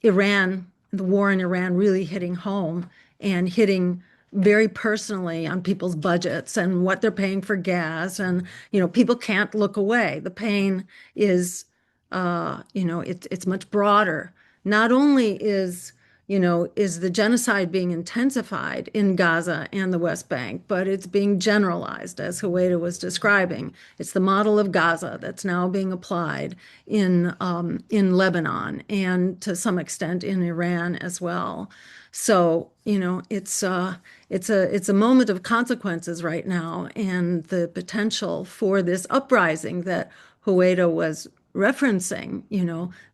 Iran, the war in Iran really hitting home and hitting very personally on people's budgets and what they're paying for gas, and people can't look away. The pain is it's much broader. Not only is is the genocide being intensified in Gaza and the West Bank, but it's being generalized, as Huwaida was describing. It's the model of Gaza that's now being applied in Lebanon and to some extent in Iran as well. So, it's a moment of consequences right now, and the potential for this uprising that Huwaida was referencing,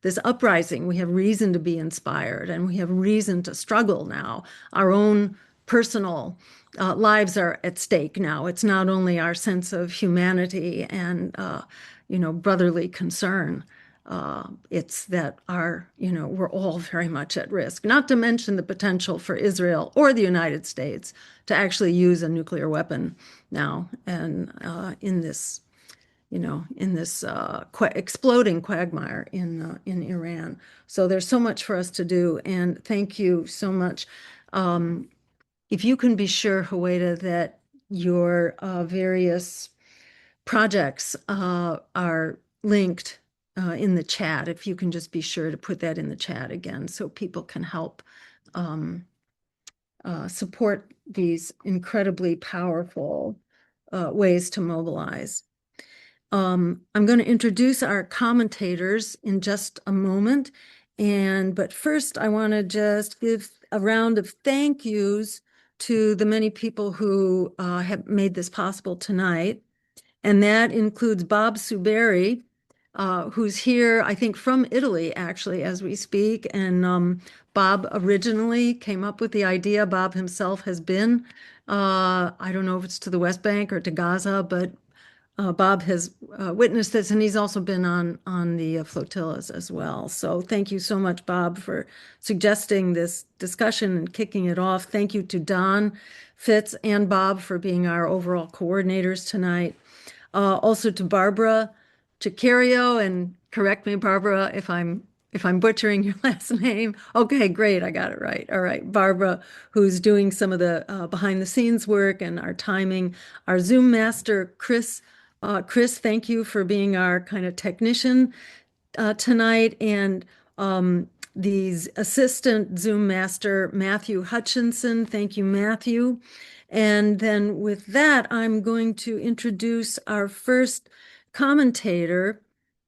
this uprising. We have reason to be inspired, and we have reason to struggle now. Our own personal lives are at stake now. It's not only our sense of humanity and brotherly concern. It's that we're all very much at risk, not to mention the potential for Israel or the United States to actually use a nuclear weapon now, and in this exploding quagmire in Iran. So there's so much for us to do, and thank you so much. If you can be sure, Huwaida, that your various projects are linked in the chat, if you can just be sure to put that in the chat again so people can help support these incredibly powerful ways to mobilize. I'm going to introduce our commentators in just a moment, but first I want to just give a round of thank yous to the many people who have made this possible tonight. And that includes Bob Suberi, who's here, I think, from Italy, actually, as we speak. And Bob originally came up with the idea. Bob himself has been, I don't know if it's to the West Bank or to Gaza, but Bob has witnessed this, and he's also been on the flotillas as well. So thank you so much, Bob, for suggesting this discussion and kicking it off. Thank you to Don, Fitz, and Bob for being our overall coordinators tonight. Also to Barbara Chicario, and correct me, Barbara, if I'm butchering your last name. Okay, great, I got it right. All right, Barbara, who's doing some of the behind the scenes work and our timing. Our Zoom master, Chris. Chris, thank you for being our kind of technician tonight, and the assistant Zoom master, Matthew Hutchinson. Thank you, Matthew. And then with that, I'm going to introduce our first commentator,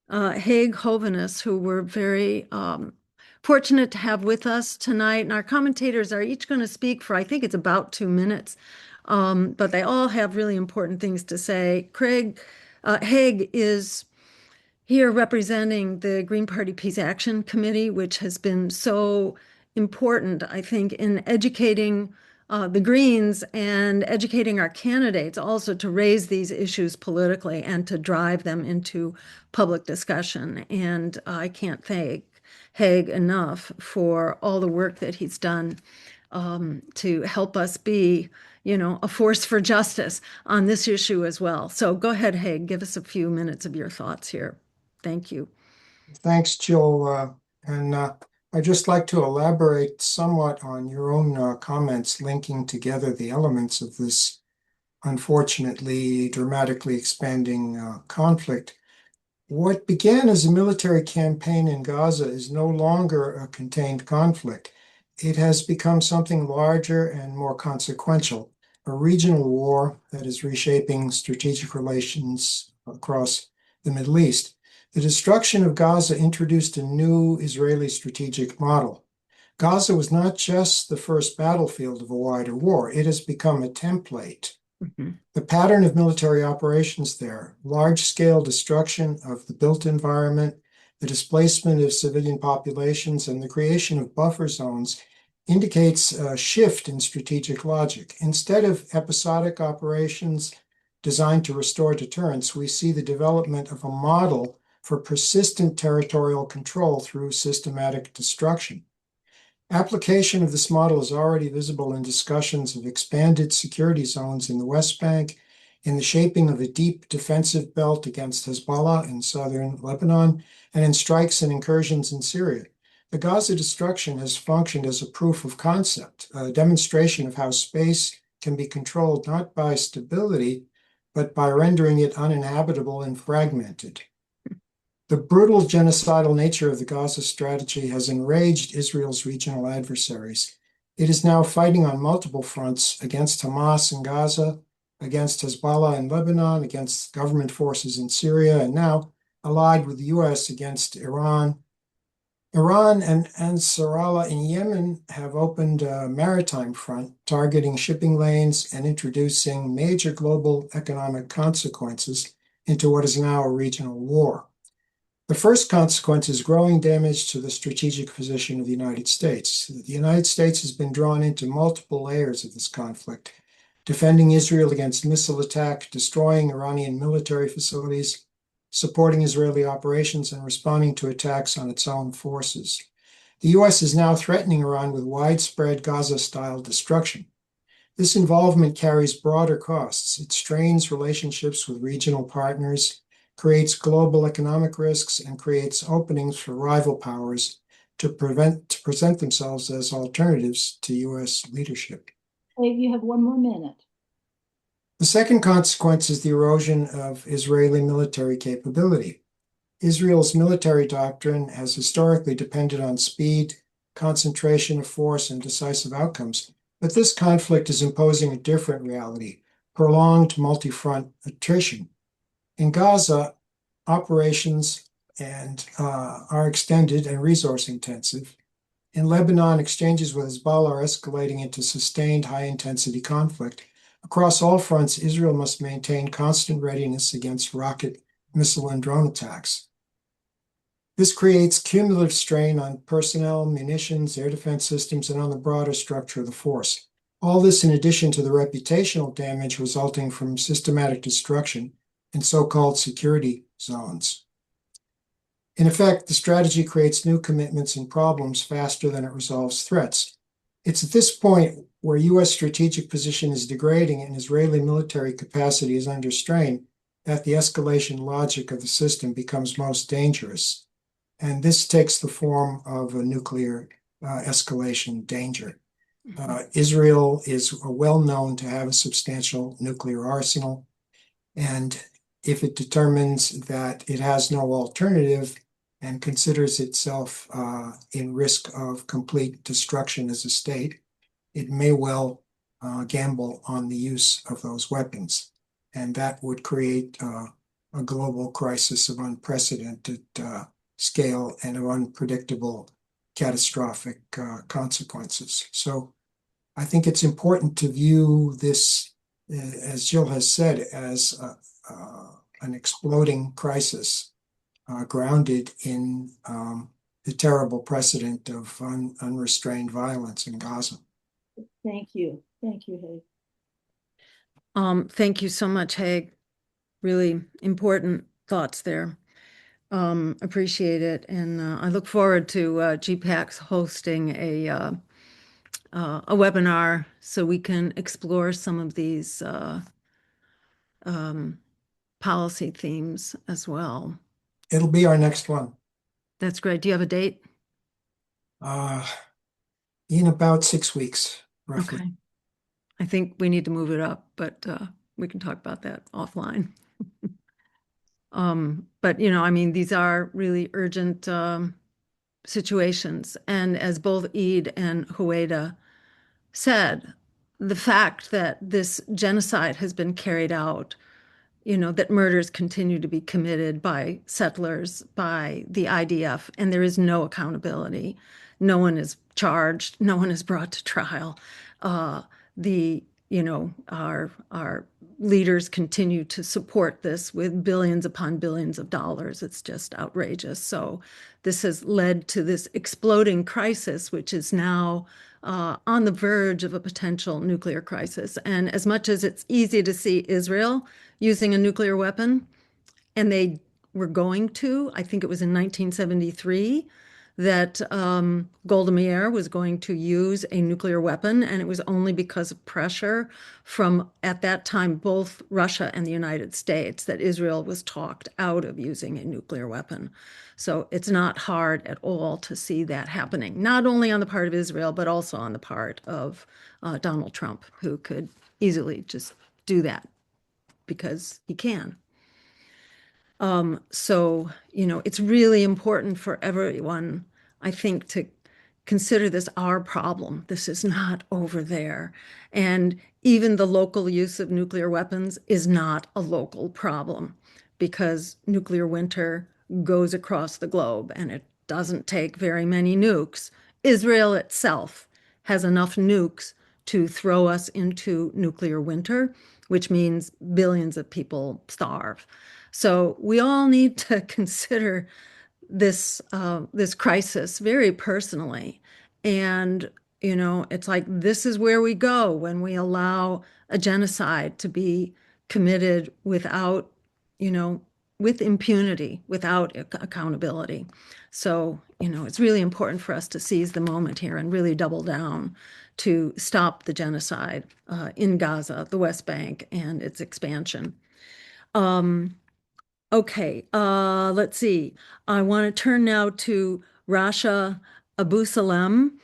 Haig Hovhannes, who we're very fortunate to have with us tonight. And our commentators are each going to speak for, I think it's about 2 minutes, but they all have really important things to say. Haig is here representing the Green Party Peace Action Committee, which has been so important, I think, in educating the Greens and educating our candidates also to raise these issues politically and to drive them into public discussion. And I can't thank Haig enough for all the work that he's done to help us be, a force for justice on this issue as well. So go ahead, Haig, give us a few minutes of your thoughts here. Thank you. Thanks, Jill. I'd just like to elaborate somewhat on your own comments linking together the elements of this unfortunately dramatically expanding conflict. What began as a military campaign in Gaza is no longer a contained conflict. It has become something larger and more consequential, a regional war that is reshaping strategic relations across the Middle East. The destruction of Gaza introduced a new Israeli strategic model. Gaza was not just the first battlefield of a wider war, it has become a template. Mm-hmm. The pattern of military operations there, large-scale destruction of the built environment, the displacement of civilian populations, and the creation of buffer zones indicates a shift in strategic logic. Instead of episodic operations designed to restore deterrence, we see the development of a model for persistent territorial control through systematic destruction. Application of this model is already visible in discussions of expanded security zones in the West Bank, in the shaping of a deep defensive belt against Hezbollah in southern Lebanon, and in strikes and incursions in Syria. The Gaza destruction has functioned as a proof of concept, a demonstration of how space can be controlled not by stability, but by rendering it uninhabitable and fragmented. The brutal genocidal nature of the Gaza strategy has enraged Israel's regional adversaries. It is now fighting on multiple fronts against Hamas in Gaza, against Hezbollah in Lebanon, against government forces in Syria, and now allied with the US against Iran. Iran and Ansarallah in Yemen have opened a maritime front, targeting shipping lanes and introducing major global economic consequences into what is now a regional war. The first consequence is growing damage to the strategic position of the United States. The United States has been drawn into multiple layers of this conflict, defending Israel against missile attack, destroying Iranian military facilities, supporting Israeli operations, and responding to attacks on its own forces. The US is now threatening Iran with widespread Gaza-style destruction. This involvement carries broader costs. It strains relationships with regional partners, creates global economic risks, and creates openings for rival powers to present themselves as alternatives to US leadership. Dave, you have 1 more minute. The second consequence is the erosion of Israeli military capability. Israel's military doctrine has historically depended on speed, concentration of force, and decisive outcomes, but this conflict is imposing a different reality: prolonged multi-front attrition. In Gaza, operations are extended and resource intensive. In Lebanon, exchanges with Hezbollah are escalating into sustained high-intensity conflict. Across all fronts, Israel must maintain constant readiness against rocket, missile, and drone attacks. This creates cumulative strain on personnel, munitions, air defense systems, and on the broader structure of the force. All this in addition to the reputational damage resulting from systematic destruction in so-called security zones. In effect, the strategy creates new commitments and problems faster than it resolves threats. It's at this point where US strategic position is degrading and Israeli military capacity is under strain that the escalation logic of the system becomes most dangerous. And this takes the form of a nuclear escalation danger. Israel is well known to have a substantial nuclear arsenal, and if it determines that it has no alternative and considers itself in risk of complete destruction as a state, it may well gamble on the use of those weapons. And that would create a global crisis of unprecedented scale and of unpredictable catastrophic consequences. So I think it's important to view this, as Jill has said, as an exploding crisis grounded in the terrible precedent of unrestrained violence in Gaza. Thank you. Thank you, Haig. Thank you so much, Haig. Really important thoughts there. Appreciate it. And I look forward to GPAC's hosting a webinar so we can explore some of these policy themes as well. It'll be our next one. That's great. Do you have a date? In about 6 weeks, roughly. Okay. I think we need to move it up, but we can talk about that offline. But, you know, I mean, these are really urgent situations. And as both Eid and Huwaida said, the fact that this genocide has been carried out, you know, that murders continue to be committed by settlers, by the IDF, and there is no accountability. No one is charged. No one is brought to trial. Our leaders continue to support this with billions upon billions of dollars. It's just outrageous. So this has led to this exploding crisis, which is now on the verge of a potential nuclear crisis. And as much as it's easy to see Israel using a nuclear weapon, and they were going to, I think it was in 1973, that Golda Meir was going to use a nuclear weapon, and it was only because of pressure from, at that time, both Russia and the United States that Israel was talked out of using a nuclear weapon. So it's not hard at all to see that happening, not only on the part of Israel, but also on the part of Donald Trump, who could easily just do that because he can. So, it's really important for everyone, I think, to consider this our problem. This is not over there. And even the local use of nuclear weapons is not a local problem because nuclear winter goes across the globe and it doesn't take very many nukes. Israel itself has enough nukes to throw us into nuclear winter, which means billions of people starve. So we all need to consider this crisis very personally. And, it's like this is where we go when we allow a genocide to be committed without, with impunity, without accountability. So, it's really important for us to seize the moment here and really double down to stop the genocide in Gaza, the West Bank, and its expansion. Okay, let's see. I want to turn now to Rasha Abu Salem.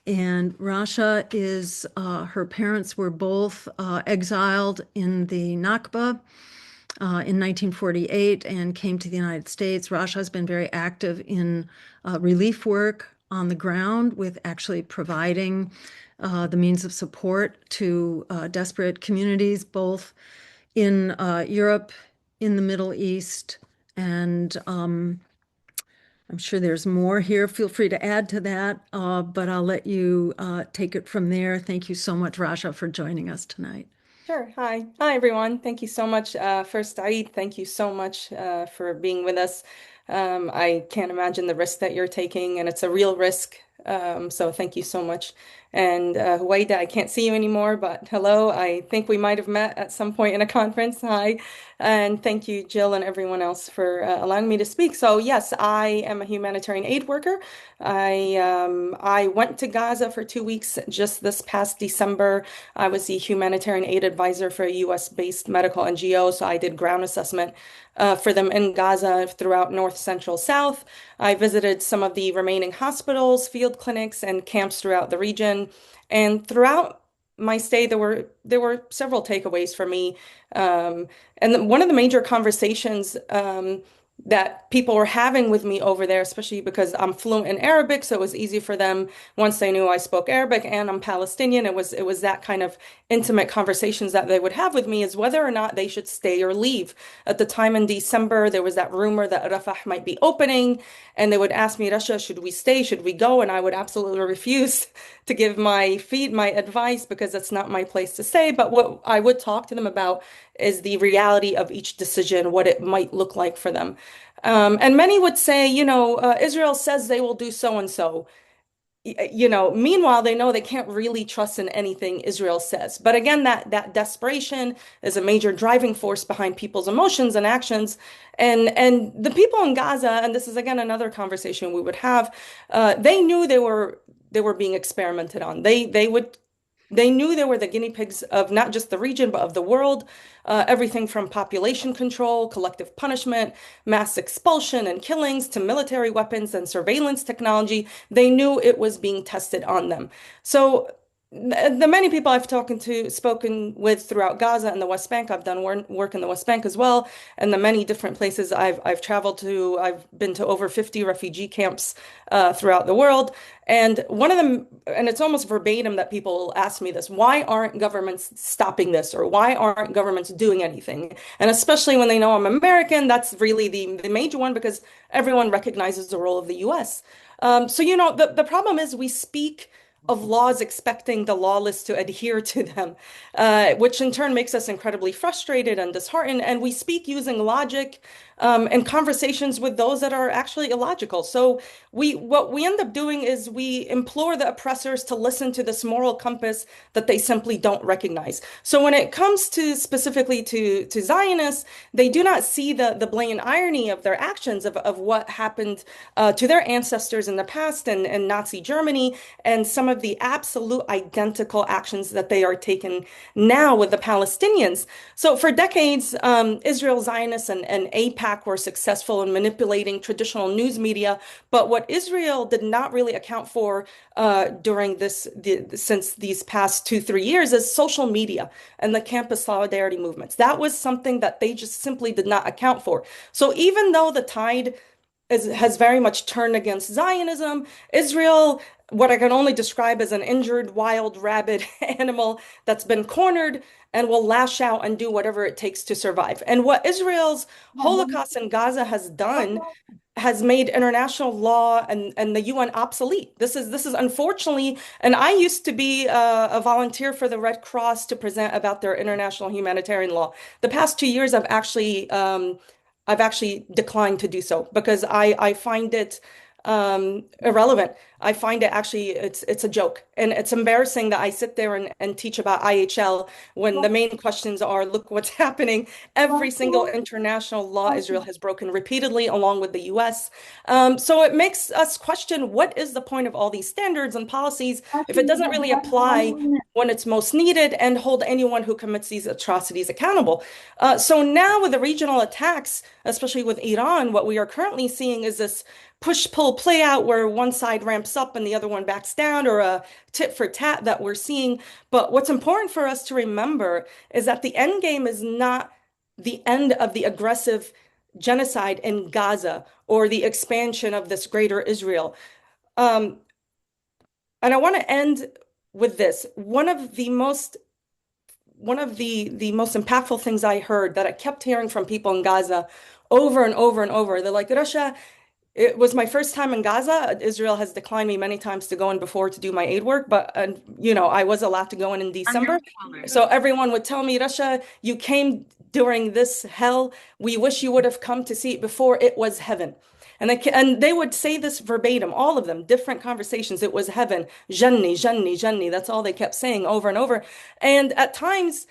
And Rasha is, her parents were both exiled in the Nakba in 1948 and came to the United States. Rasha has been very active in relief work on the ground with actually providing the means of support to desperate communities, both in Europe, in the Middle East, and I'm sure there's more here. Feel free to add to that, but I'll let you take it from there. Thank you so much, Rasha, for joining us tonight. Sure. Hi. Hi, everyone. Thank you so much. First, Eid, thank you so much for being with us. I can't imagine the risk that you're taking, and it's a real risk. So thank you so much. And Huwaida, I can't see you anymore, but hello. I think we might have met at some point in a conference. Hi. And thank you, Jill, and everyone else for allowing me to speak. So yes, I am a humanitarian aid worker. I went to Gaza for 2 weeks just this past December. I was the humanitarian aid advisor for a US-based medical NGO, so I did ground assessment for them in Gaza throughout North, Central, South. I visited some of the remaining hospitals, field clinics, and camps throughout the region. And throughout my stay, there were several takeaways for me. And one of the major conversations that people were having with me over there, especially because I'm fluent in Arabic, so it was easy for them once they knew I spoke Arabic and I'm Palestinian. It was that kind of intimate conversations that they would have with me is whether or not they should stay or leave. At the time in December, there was that rumor that Rafah might be opening, and they would ask me, Rasha, should we stay? Should we go? And I would absolutely refuse to give my advice because that's not my place to say. But what I would talk to them about is the reality of each decision, what it might look like for them. And many would say, Israel says they will do so and so. Meanwhile, they know they can't really trust in anything Israel says. But again, that desperation is a major driving force behind people's emotions and actions. And the people in Gaza, and this is again another conversation we would have, they knew they were being experimented on. They knew they were the guinea pigs of not just the region, but of the world. Everything from population control, collective punishment, mass expulsion and killings, to military weapons and surveillance technology. They knew it was being tested on them. So the many people I've spoken with throughout Gaza and the West Bank, I've done work in the West Bank as well, and the many different places I've traveled to. I've been to over 50 refugee camps throughout the world. And one of them, and it's almost verbatim that people ask me this, why aren't governments stopping this? Or why aren't governments doing anything? And especially when they know I'm American, that's really the major one because everyone recognizes the role of the US. So, the problem is we speak of laws expecting the lawless to adhere to them, which in turn makes us incredibly frustrated and disheartened. And we speak using logic and conversations with those that are actually illogical. So what we end up doing is we implore the oppressors to listen to this moral compass that they simply don't recognize. So when it comes to specifically to Zionists, they do not see the blatant irony of their actions of what happened to their ancestors in the past and Nazi Germany and some of of the absolute identical actions that they are taking now with the Palestinians. So for decades, Israel, Zionists, and AIPAC were successful in manipulating traditional news media. But what Israel did not really account for during since these past 2, 3 years is social media and the campus solidarity movements. That was something that they just simply did not account for. So even though the tide has very much turned against Zionism, Israel, what I can only describe as an injured wild rabid animal that's been cornered and will lash out and do whatever it takes to survive. And what Israel's Holocaust in Gaza has done has made international law and the UN obsolete. This is unfortunately, and I used to be a volunteer for the Red Cross to present about their international humanitarian law. The past 2 years, I've actually declined to do so because I find it irrelevant. I find it actually it's a joke, and it's embarrassing that I sit there and teach about IHL when the main questions are, look what's happening. Every single international law Israel has broken repeatedly, along with the US. So it makes us question, what is the point of all these standards and policies if it doesn't really apply when it's most needed and hold anyone who commits these atrocities accountable? So now with the regional attacks, especially with Iran, what we are currently seeing is this push-pull play out where one side ramps up and the other one backs down, or a tit for tat that we're seeing. But what's important for us to remember is that the end game is not the end of the aggressive genocide in Gaza or the expansion of this greater Israel. And I want to end with this. One of the most impactful things I heard, that I kept hearing from people in Gaza over and over and over, they're like, Russia, it was my first time in Gaza. Israel has declined me many times to go in before to do my aid work, but I was allowed to go in December. So everyone would tell me, Russia, you came during this hell. We wish you would have come to see it before. It was heaven. And they would say this verbatim, all of them, different conversations. It was heaven. Janni, Janni, Janni. That's all they kept saying over and over. And at times,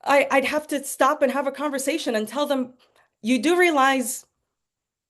I'd have to stop and have a conversation and tell them, you do realize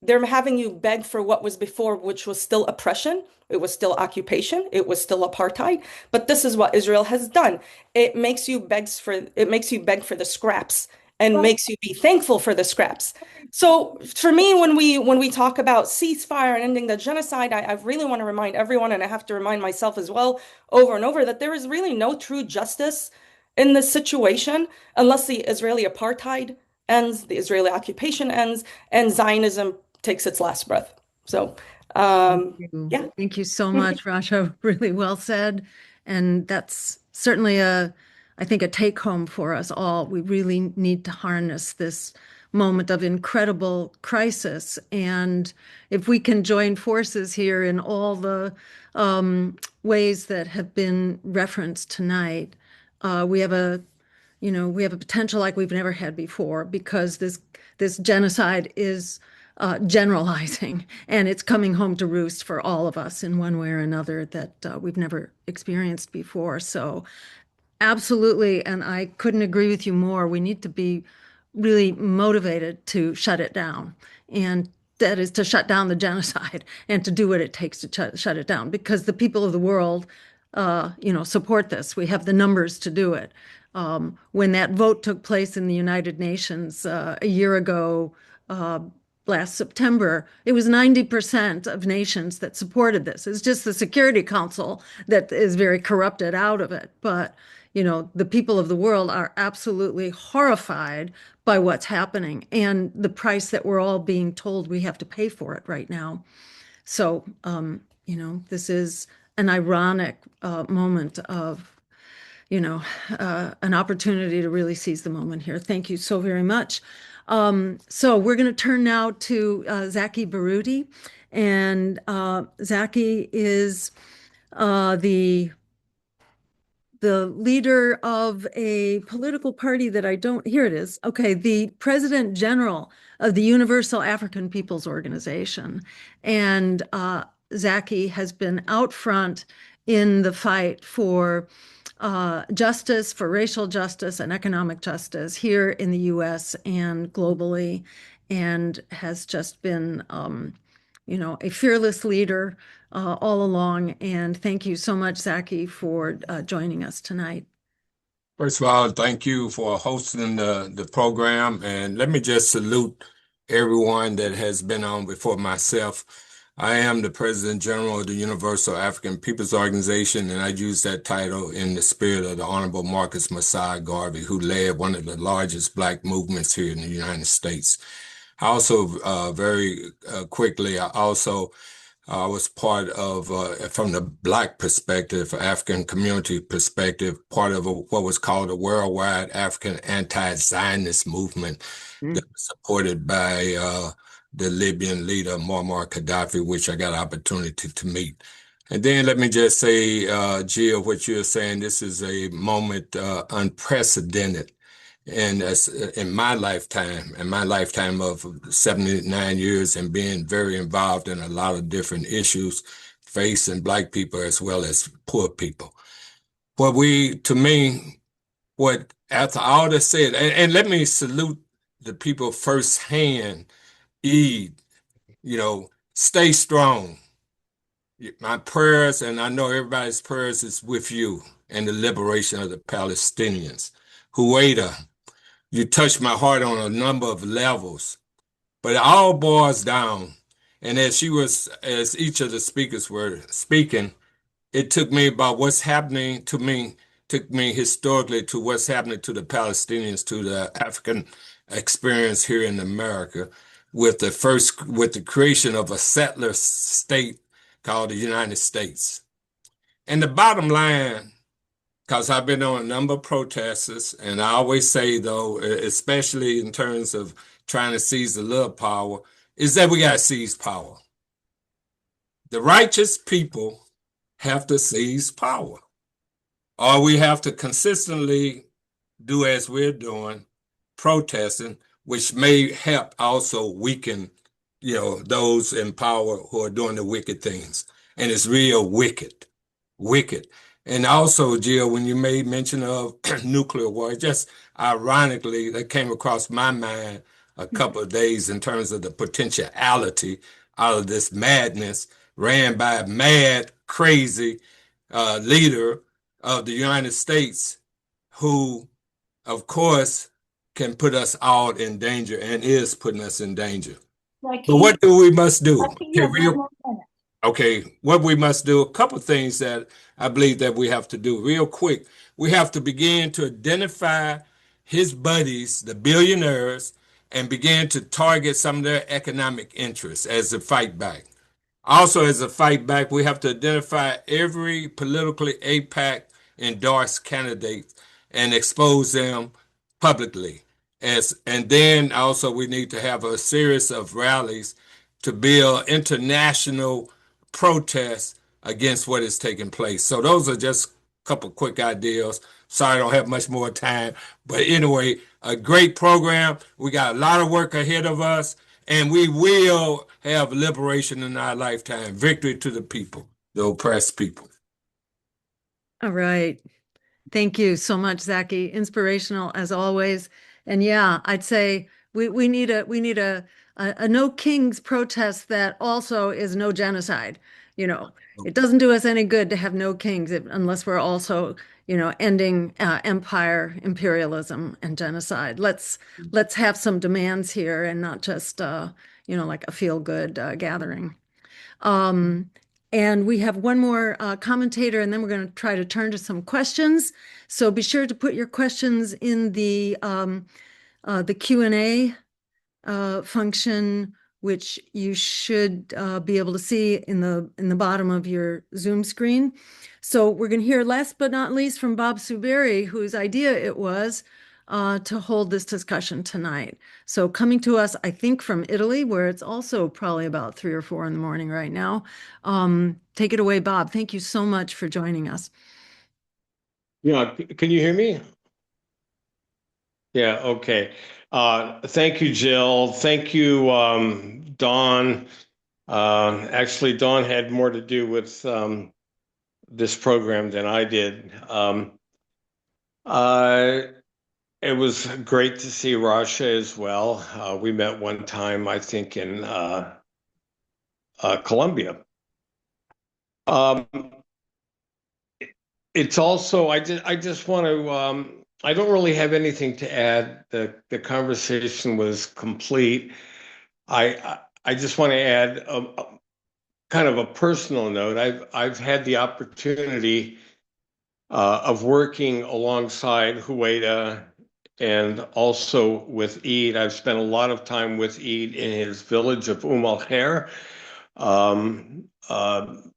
they're having you beg for what was before, which was still oppression. It was still occupation. It was still apartheid. But this is what Israel has done. It makes you beg for the scraps and makes you be thankful for the scraps. So for me, when we talk about ceasefire and ending the genocide, I really want to remind everyone, and I have to remind myself as well, over and over, that there is really no true justice in this situation unless the Israeli apartheid ends, the Israeli occupation ends, and Zionism takes its last breath. So, yeah. Thank you so much, Rasha. Really well said. And that's certainly I think, a take home for us all. We really need to harness this moment of incredible crisis. And if we can join forces here in all the ways that have been referenced tonight, we have a potential like we've never had before, because this genocide is generalizing, and it's coming home to roost for all of us in one way or another that we've never experienced before. So absolutely, and I couldn't agree with you more. We need to be really motivated to shut it down, and that is to shut down the genocide and to do what it takes to shut it down, because the people of the world, support this. We have the numbers to do it. When that vote took place in the United Nations a year ago, last September, it was 90% of nations that supported this. It's just the Security Council that is very corrupted out of it. But, the people of the world are absolutely horrified by what's happening and the price that we're all being told we have to pay for it right now. So, this is an ironic moment of, an opportunity to really seize the moment here. Thank you so very much. So we're going to turn now to Zaki Baruti, and Zaki is the leader of a political party that I don't, here it is. Okay, the President General of the Universal African Peoples Organization. And Zaki has been out front in the fight for justice, for racial justice and economic justice here in the US and globally, and has just been, a fearless leader all along. And thank you so much, Zaki, for joining us tonight. First of all, thank you for hosting the program. And let me just salute everyone that has been on before myself. I am the President General of the Universal African Peoples Organization, and I use that title in the spirit of the Honorable Marcus Messiah Garvey, who led one of the largest Black movements here in the United States. I also, very quickly, I was part of, from the Black perspective, African community perspective, part of what was called a worldwide African anti-Zionist movement that was supported by the Libyan leader, Muammar Gaddafi, which I got an opportunity to meet. And then let me just say, Jill, what you're saying, this is a moment unprecedented. And that's in my lifetime of 79 years and being very involved in a lot of different issues facing Black people as well as poor people. To me, what after all that said, and let me salute the people firsthand, Eid, stay strong. My prayers, and I know everybody's prayers is with you and the liberation of the Palestinians. Huwaida, you touched my heart on a number of levels, but it all boils down. And as each of the speakers were speaking, it took me about what's happening to me, took me historically to what's happening to the Palestinians, to the African experience here in America, with the creation of a settler state called the United States. And the bottom line, because I've been on a number of protests, and I always say, though, especially in terms of trying to seize a little power, is that we got to seize power. The righteous people have to seize power, or we have to consistently do as we're doing, protesting, which may help also weaken, those in power who are doing the wicked things. And it's real wicked. And also, Jill, when you made mention of nuclear war, just ironically, that came across my mind a couple of days in terms of the potentiality out of this madness ran by a mad, crazy leader of the United States who, of course, can put us all in danger and is putting us in danger. But what do we must do? Okay, what we must do, a couple of things that I believe that we have to do real quick. We have to begin to identify his buddies, the billionaires, and begin to target some of their economic interests as a fight back. Also, as a fight back, we have to identify every politically AIPAC endorsed candidate and expose them publicly. And then also we need to have a series of rallies to build international protests against what is taking place. So those are just a couple quick ideas. Sorry, I don't have much more time. But anyway, a great program. We got a lot of work ahead of us, and we will have liberation in our lifetime. Victory to the people, the oppressed people. All right. Thank you so much, Zaki. Inspirational as always. And yeah, I'd say we need a no kings protest that also is no genocide. It doesn't do us any good to have no kings unless we're also, ending empire, imperialism, and genocide. Let's have some demands here and not just like a feel-good gathering. And we have one more commentator, and then we're going to try to turn to some questions. So be sure to put your questions in the Q&A function, which you should be able to see in the bottom of your Zoom screen. So we're going to hear last but not least from Bob Suberi, whose idea it was to hold this discussion tonight. So coming to us, I think from Italy, where it's also probably about 3 or 4 in the morning right now. Take it away, Bob. Thank you so much for joining us. Yeah, can you hear me? Yeah, okay. Thank you, Jill. Thank you, Dawn. Actually, Dawn had more to do with this program than I did. It was great to see Rasha as well. We met one time, I think, in Colombia. Um, it's also, I just want to, I don't really have anything to add. The conversation was complete. I just want to add kind of a personal note. I've had the opportunity of working alongside Huwaida and also with Eid. I've spent a lot of time with Eid in his village of al-Khair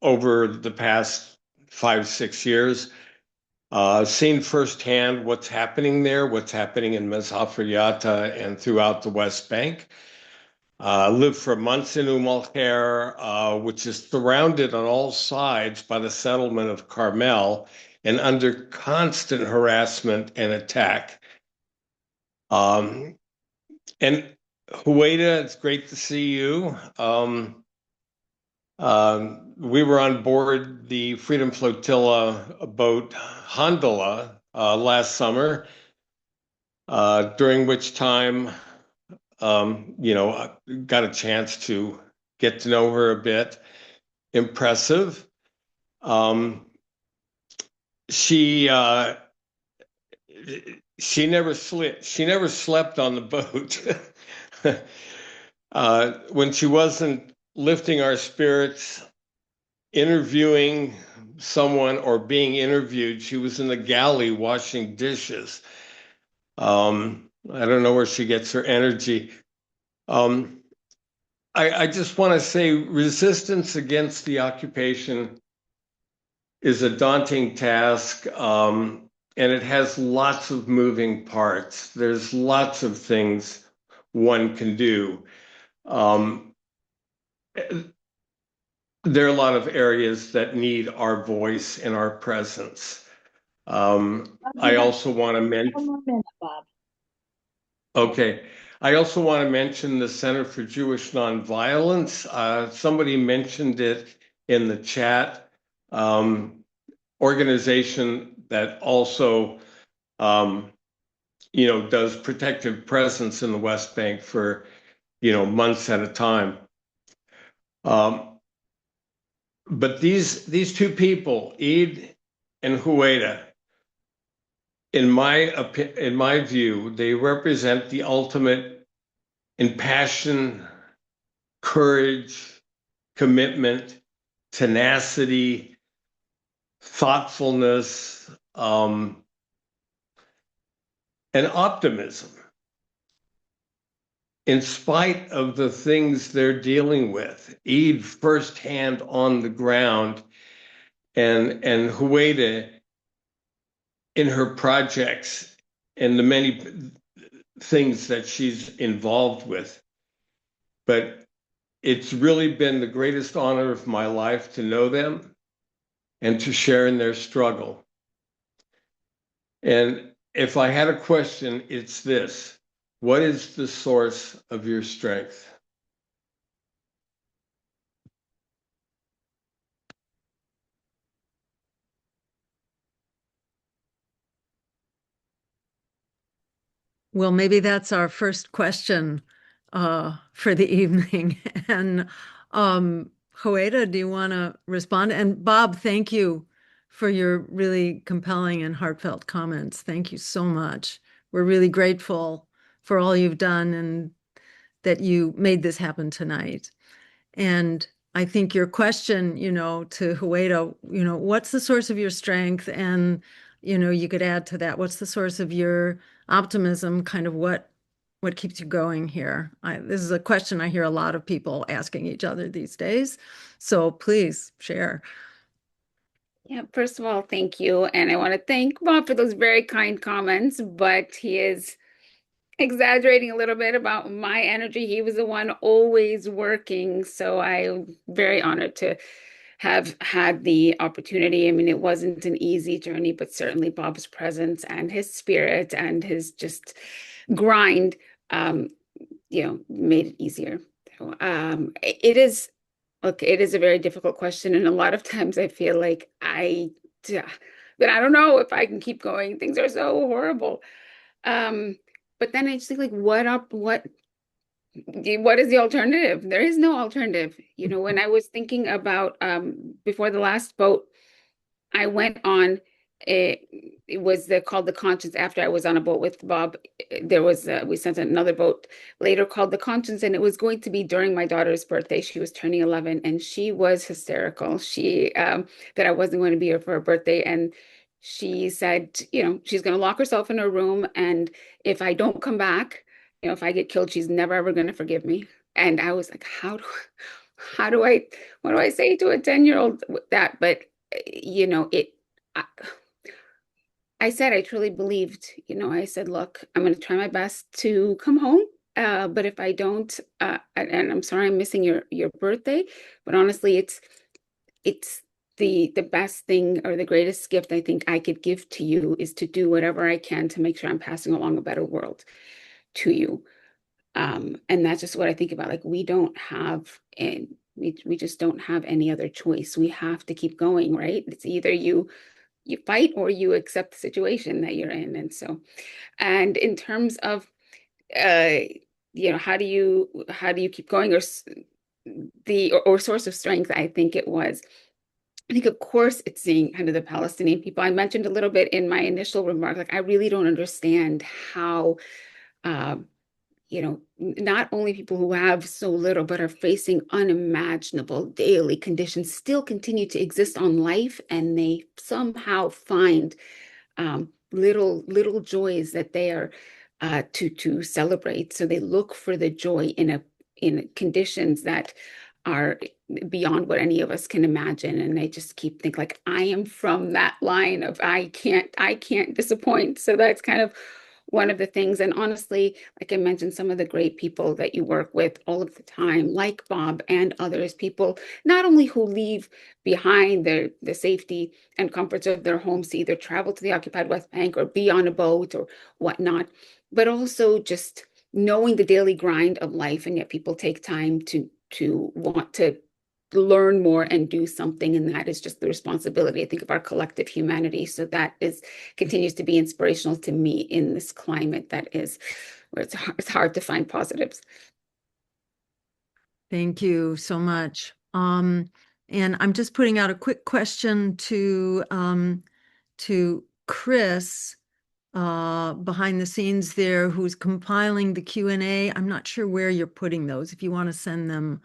over the past 5-6 years. Seen firsthand what's happening there, what's happening in Mazafar Yatta and throughout the West Bank. Lived for months in al-Khair, which is surrounded on all sides by the settlement of Carmel and under constant harassment and attack. And Huwaida, it's great to see you. We were on board the Freedom Flotilla boat Hondola last summer, during which time, I got a chance to get to know her a bit. Impressive. She never slept. She never slept on the boat. When she wasn't lifting our spirits, interviewing someone or being interviewed, she was in the galley washing dishes. I don't know where she gets her energy. I just want to say resistance against the occupation is a daunting task, and it has lots of moving parts. There's lots of things one can do. There are a lot of areas that need our voice and our presence. I also want to mention. One more minute, Bob. Okay. I also want to mention the Center for Jewish Nonviolence. Somebody mentioned it in the chat. Organization that also, does protective presence in the West Bank for, months at a time. But these two people, Eid and Huwaida, in my view, they represent the ultimate in passion, courage, commitment, tenacity, thoughtfulness, and optimism. In spite of the things they're dealing with, Eid firsthand on the ground, and Huwaida in her projects and the many things that she's involved with. But it's really been the greatest honor of my life to know them and to share in their struggle. And if I had a question, it's this: what is the source of your strength? Well, maybe that's our first question for the evening. And Huwaida, do you want to respond? And Bob, thank you for your really compelling and heartfelt comments. Thank you so much. We're really grateful for all you've done and that you made this happen tonight. And I think your question, to Huwaida, what's the source of your strength? And, you could add to that, what's the source of your optimism? Kind of what keeps you going here? This is a question I hear a lot of people asking each other these days. So please share. Yeah, first of all, thank you. And I want to thank Bob for those very kind comments, but he is exaggerating a little bit about my energy. He was the one always working. So I'm very honored to have had the opportunity. I mean, it wasn't an easy journey, but certainly Bob's presence and his spirit and his just grind, made it easier. So, it is a very difficult question. And a lot of times I feel like I don't know if I can keep going. Things are so horrible. But then I just think, like, what What is the alternative? There is no alternative. You know, when I was thinking about before the last vote, I went on it was called The Conscience after I was on a boat with Bob. There was we sent another boat later called The Conscience, and it was going to be during my daughter's birthday. She was turning 11 and she was hysterical. She that I wasn't going to be here for her birthday, and she said, you know, she's going to lock herself in her room, and if I don't come back, you know, if I get killed, she's never ever going to forgive me. And I was like, how do I what do I say to a 10-year-old with that? But you know, I said I truly believed, you know, I said, look, I'm going to try my best to come home. But if I don't, and I'm sorry I'm missing your birthday, but honestly, it's the best thing or the greatest gift I think I could give to you is to do whatever I can to make sure I'm passing along a better world to you. And that's just what I think about. Like, we don't have, and we just don't have any other choice. We have to keep going, right? It's either you fight or you accept the situation that you're in. And so, and in terms of, you know, how do you keep going, or source of strength, I think of course it's seeing kind of the Palestinian people. I mentioned a little bit in my initial remark, like, I really don't understand how, you know, not only people who have so little, but are facing unimaginable daily conditions still continue to exist on life, and they somehow find little joys that they are to celebrate. So they look for the joy in conditions that are beyond what any of us can imagine. And I just keep thinking, like, I am from that line of I can't disappoint. So that's kind of one of the things. And honestly, like I mentioned, some of the great people that you work with all of the time, like Bob and others, people not only who leave behind the safety and comforts of their homes to either travel to the occupied West Bank or be on a boat or whatnot, but also just knowing the daily grind of life. And yet people take time to want to learn more and do something, and that is just the responsibility, I think, of our collective humanity. So that continues to be inspirational to me in this climate that is where it's hard to find positives. Thank you so much. And I'm just putting out a quick question to Chris behind the scenes there, who's compiling the Q&A. I'm not sure where you're putting those. If you want to send them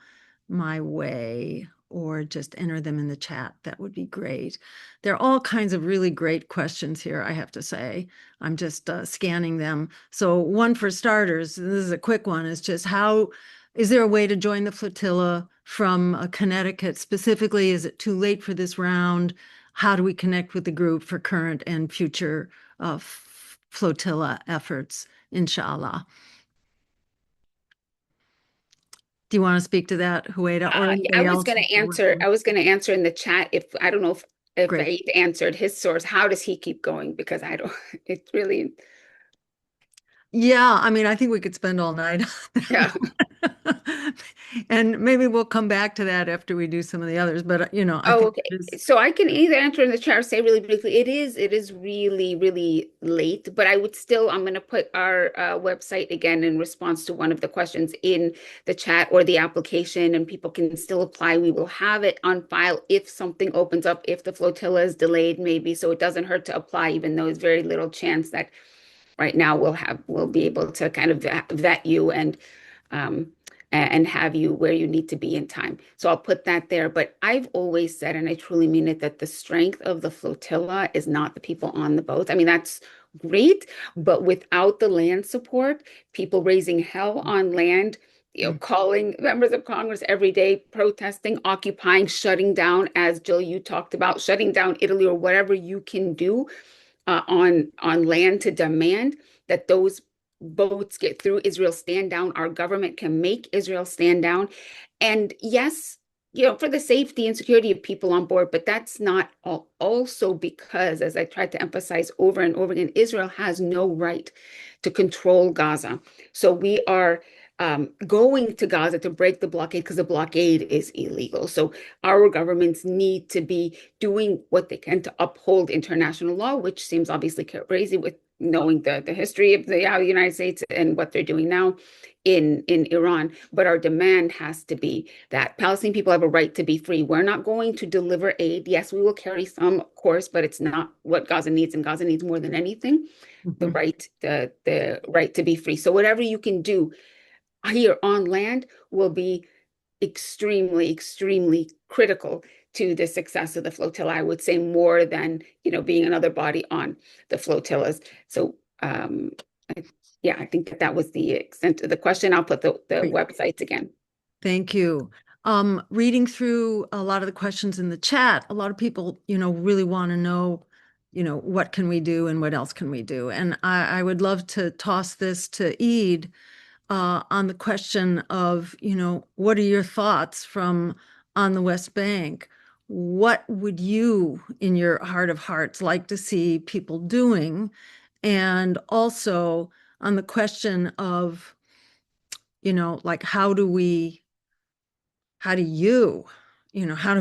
my way or just enter them in the chat, that would be great. There are all kinds of really great questions here, I have to say. I'm just scanning them. So one for starters, this is a quick one, is just how is there a way to join the flotilla from Connecticut specifically? Is it too late for this round? How do we connect with the group for current and future flotilla efforts, inshallah? Do you want to speak to that, Hueda? I was going to answer in the chat. I don't know if Eid answered his source. How does he keep going? Because I don't. It's really. Yeah, I mean, I think we could spend all night. Yeah. And maybe we'll come back to that after we do some of the others. But you know, I think okay. So I can either answer in the chat or say really briefly. It is really, really late, but I'm going to put our website again in response to one of the questions in the chat or the application, and people can still apply. We will have it on file if something opens up, if the flotilla is delayed, maybe. So it doesn't hurt to apply, even though there's very little chance that right now we'll be able to kind of vet you and have you where you need to be in time. So I'll put that there. But I've always said, and I truly mean it, that the strength of the flotilla is not the people on the boats. I mean, that's great, but without the land support, people raising hell on land, you know, calling members of Congress every day, protesting, occupying, shutting down, as Jill, you talked about, shutting down Italy or whatever you can do on land to demand that those boats get through, Israel stand down. Our government can make Israel stand down. And yes, you know, for the safety and security of people on board, but that's not all. Also because, as I tried to emphasize over and over again, Israel has no right to control Gaza. So we are going to Gaza to break the blockade because the blockade is illegal. So our governments need to be doing what they can to uphold international law, which seems obviously crazy with knowing the history of the United States and what they're doing now in Iran. But our demand has to be that Palestinian people have a right to be free. We're not going to deliver aid. Yes, we will carry some, of course, but it's not what Gaza needs, and Gaza needs more than anything the right to be free. So whatever you can do here on land will be extremely, extremely critical to the success of the flotilla. I would say more than, being another body on the flotillas. So, I think that was the extent of the question. I'll put the websites again. Thank you. Reading through a lot of the questions in the chat, a lot of people, really want to know, what can we do and what else can we do? And I would love to toss this to Eid on the question of, what are your thoughts from on the West Bank? What would you, in your heart of hearts, like to see people doing? And also on the question of, like, how do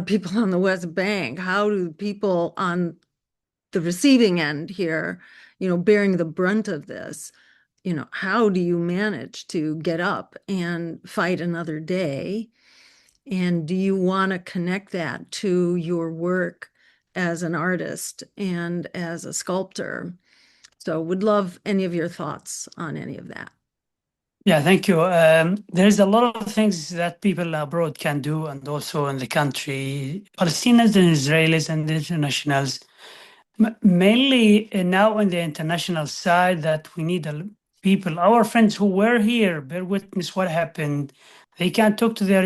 people on the West Bank, how do people on the receiving end here, bearing the brunt of this, how do you manage to get up and fight another day? And do you want to connect that to your work as an artist and as a sculptor? So would love any of your thoughts on any of that. Yeah, thank you. There's a lot of things that people abroad can do, and also in the country, Palestinians and Israelis and internationals, mainly now on the international side, that we need people, our friends who were here, bear witness what happened. They can talk to their,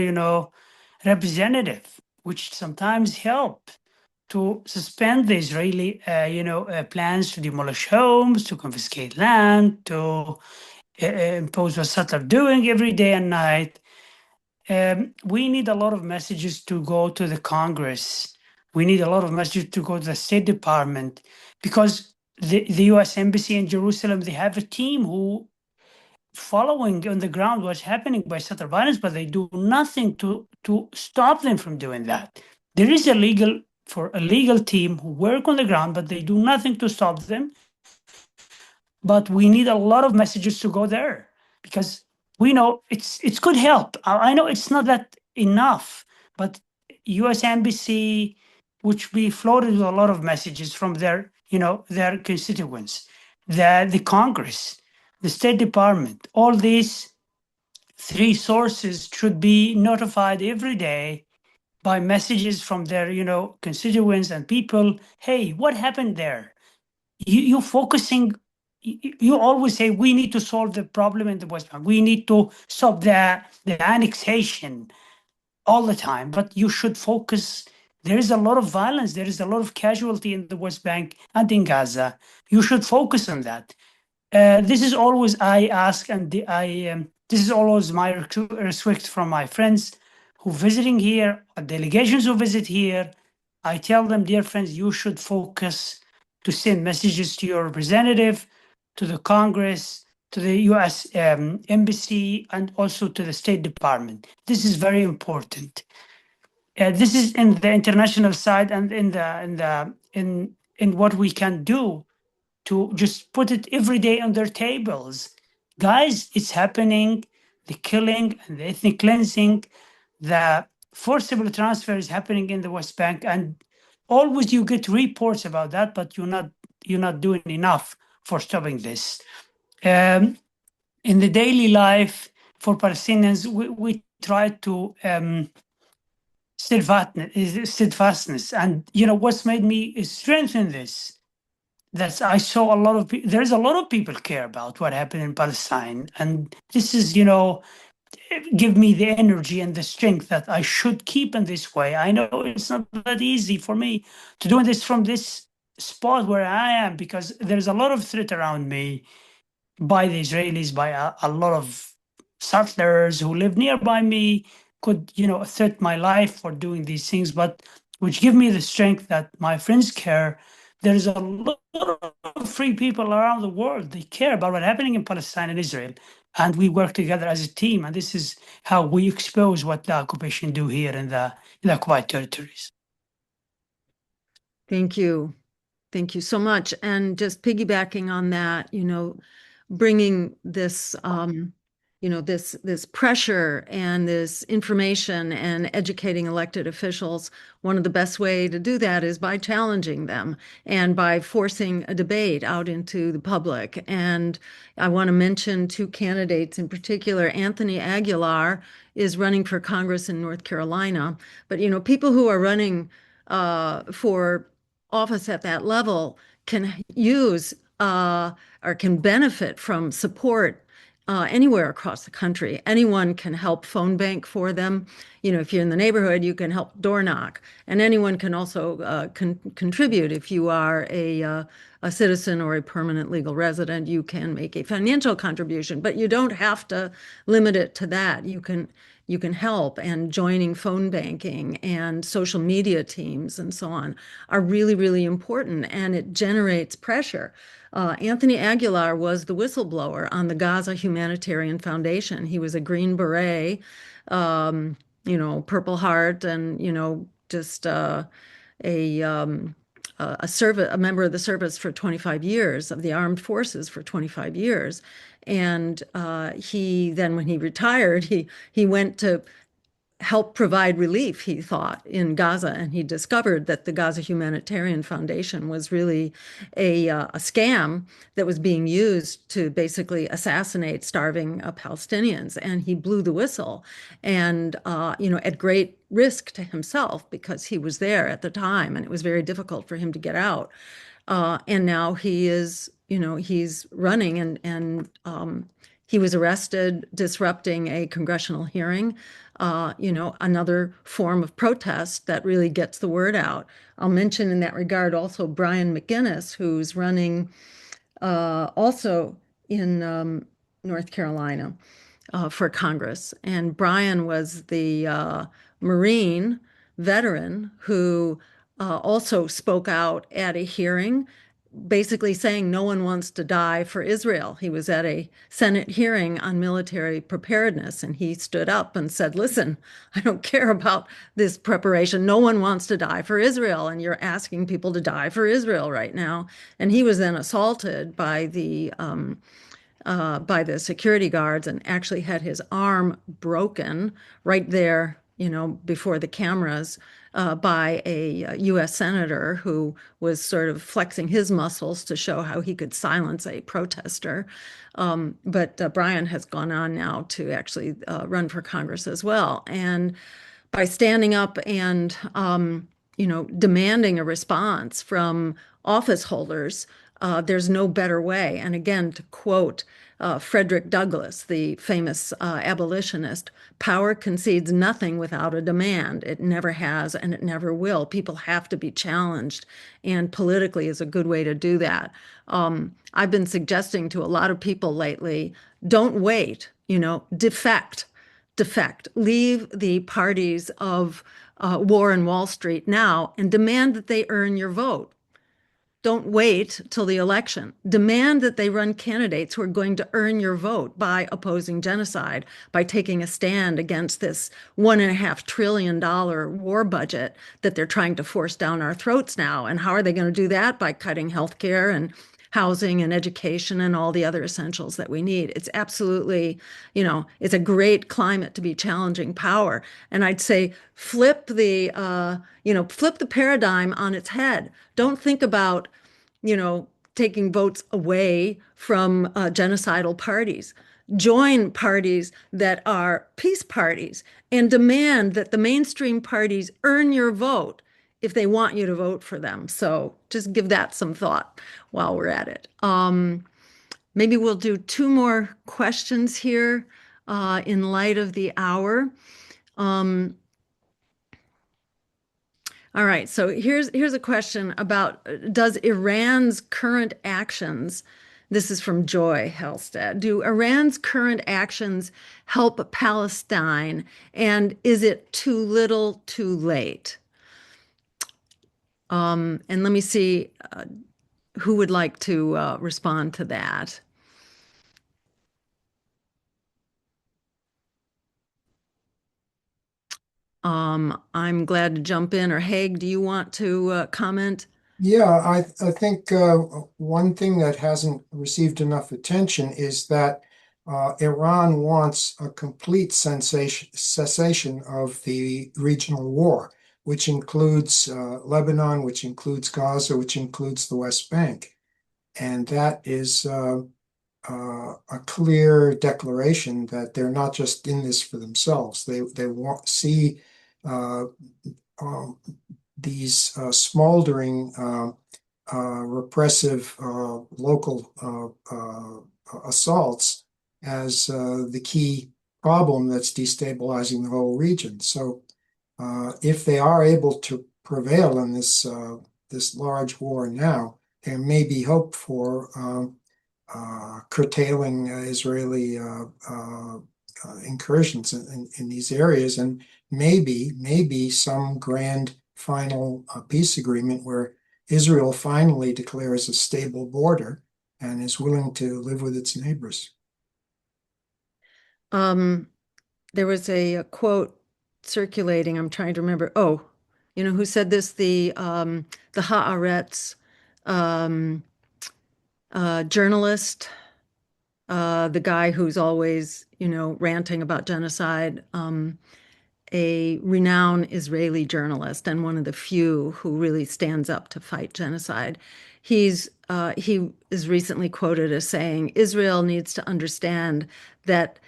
representative, which sometimes help to suspend the Israeli, plans to demolish homes, to confiscate land, to impose what Sutter doing every day and night. We need a lot of messages to go to the Congress. We need a lot of messages to go to the State Department, because the U.S. Embassy in Jerusalem, they have a team who following on the ground what's happening by Sutter violence, but they do nothing to stop them from doing that. There is a legal team who work on the ground, but they do nothing to stop them. But we need a lot of messages to go there, because we know it's could help. I know it's not that enough, but U.S. Embassy, which we floated with a lot of messages from their constituents, the Congress, the State Department, all these three sources should be notified every day by messages from their constituents and people. Hey, what happened there? You focusing. You always say we need to solve the problem in the West Bank. We need to stop the annexation all the time. But you should focus. There is a lot of violence. There is a lot of casualty in the West Bank and in Gaza. You should focus on that. This is always I ask, and this is always my request from my friends who visiting here, delegations who visit here. I tell them, dear friends, you should focus to send messages to your representative, to the Congress, to the U.S. Embassy, and also to the State Department. This is very important. This is in the international side, and in what we can do to just put it every day on their tables. Guys, it's happening. The killing and the ethnic cleansing, the forcible transfer is happening in the West Bank, and always you get reports about that, but you're not doing enough for stopping this. In the daily life for Palestinians, we try to steadfastness. And what's made me strengthen this, that I saw a lot of there's a lot of people care about what happened in Palestine, and this is give me the energy and the strength that I should keep in this way. I know it's not that easy for me to do this from this spot where I am, because there's a lot of threat around me by the Israelis, by a lot of settlers who live nearby me, could threat my life for doing these things, but which give me the strength that my friends care. There's a lot of free people around the world. They care about what's happening in Palestine and Israel, and we work together as a team. And this is how we expose what the occupation do here in the occupied territories. Thank you. Thank you so much. And just piggybacking on that, bringing this, this pressure and this information and educating elected officials, one of the best way to do that is by challenging them and by forcing a debate out into the public. And I want to mention two candidates in particular. Anthony Aguilar is running for Congress in North Carolina, but people who are running for office at that level can use or can benefit from support anywhere across the country. Anyone can help phone bank for them. If you're in the neighborhood, you can help door knock, and anyone can also contribute. If you are a citizen or a permanent legal resident, you can make a financial contribution, but you don't have to limit it to that. You can help, and joining phone banking and social media teams and so on are really, really important, and it generates pressure. Anthony Aguilar was the whistleblower on the Gaza Humanitarian Foundation. He was a Green Beret, Purple Heart, and just a member of the service for 25 years, of the armed forces for 25 years. And he then, when he retired, he went to help provide relief, he thought, in Gaza. And he discovered that the Gaza Humanitarian Foundation was really a scam that was being used to basically assassinate starving Palestinians. And he blew the whistle, and, at great risk to himself, because he was there at the time and it was very difficult for him to get out. And now he is, he's running, and he was arrested disrupting a congressional hearing. Another form of protest that really gets the word out. I'll mention in that regard also Brian McGinnis, who's running also in North Carolina for Congress. And Brian was the Marine veteran who also spoke out at a hearing, basically saying no one wants to die for Israel. He was at a Senate hearing on military preparedness, and he stood up and said, listen, I don't care about this preparation. No one wants to die for Israel, and you're asking people to die for Israel right now. And he was then assaulted by the security guards, and actually had his arm broken right there, before the cameras, by a U.S. senator who was sort of flexing his muscles to show how he could silence a protester. But Brian has gone on now to actually run for Congress as well. And by standing up and, demanding a response from office holders, there's no better way. And again, to quote Frederick Douglass, the famous abolitionist, power concedes nothing without a demand. It never has, and it never will. People have to be challenged, and politically is a good way to do that. I've been suggesting to a lot of people lately, don't wait, defect, leave the parties of war and Wall Street now, and demand that they earn your vote. Don't wait till the election. Demand that they run candidates who are going to earn your vote by opposing genocide, by taking a stand against this $1.5 trillion war budget that they're trying to force down our throats now. And how are they going to do that? By cutting healthcare and housing and education and all the other essentials that we need. It's absolutely, it's a great climate to be challenging power. And I'd say flip the paradigm on its head. Don't think about, taking votes away from genocidal parties. Join parties that are peace parties and demand that the mainstream parties earn your vote if they want you to vote for them. So just give that some thought while we're at it. Maybe we'll do two more questions here in light of the hour. All right, so here's a question about, does Iran's current actions, this is from Joy Helsted, do Iran's current actions help Palestine, and is it too little, too late? And let me see who would like to respond to that. I'm glad to jump in. Or Haig, do you want to comment? Yeah, I think one thing that hasn't received enough attention is that Iran wants a complete cessation of the regional war, which includes Lebanon, which includes Gaza, which includes the West Bank. And that is a clear declaration that they're not just in this for themselves. They want see uh, um, these smoldering repressive local assaults as the key problem that's destabilizing the whole region. So if they are able to prevail in this large war now, there may be hope for curtailing Israeli incursions in these areas, and maybe some grand final peace agreement where Israel finally declares a stable border and is willing to live with its neighbors. There was a quote circulating. I'm trying to remember. Oh, you know who said this? The Haaretz journalist, the guy who's always, ranting about genocide, a renowned Israeli journalist and one of the few who really stands up to fight genocide. He is recently quoted as saying, Israel needs to understand that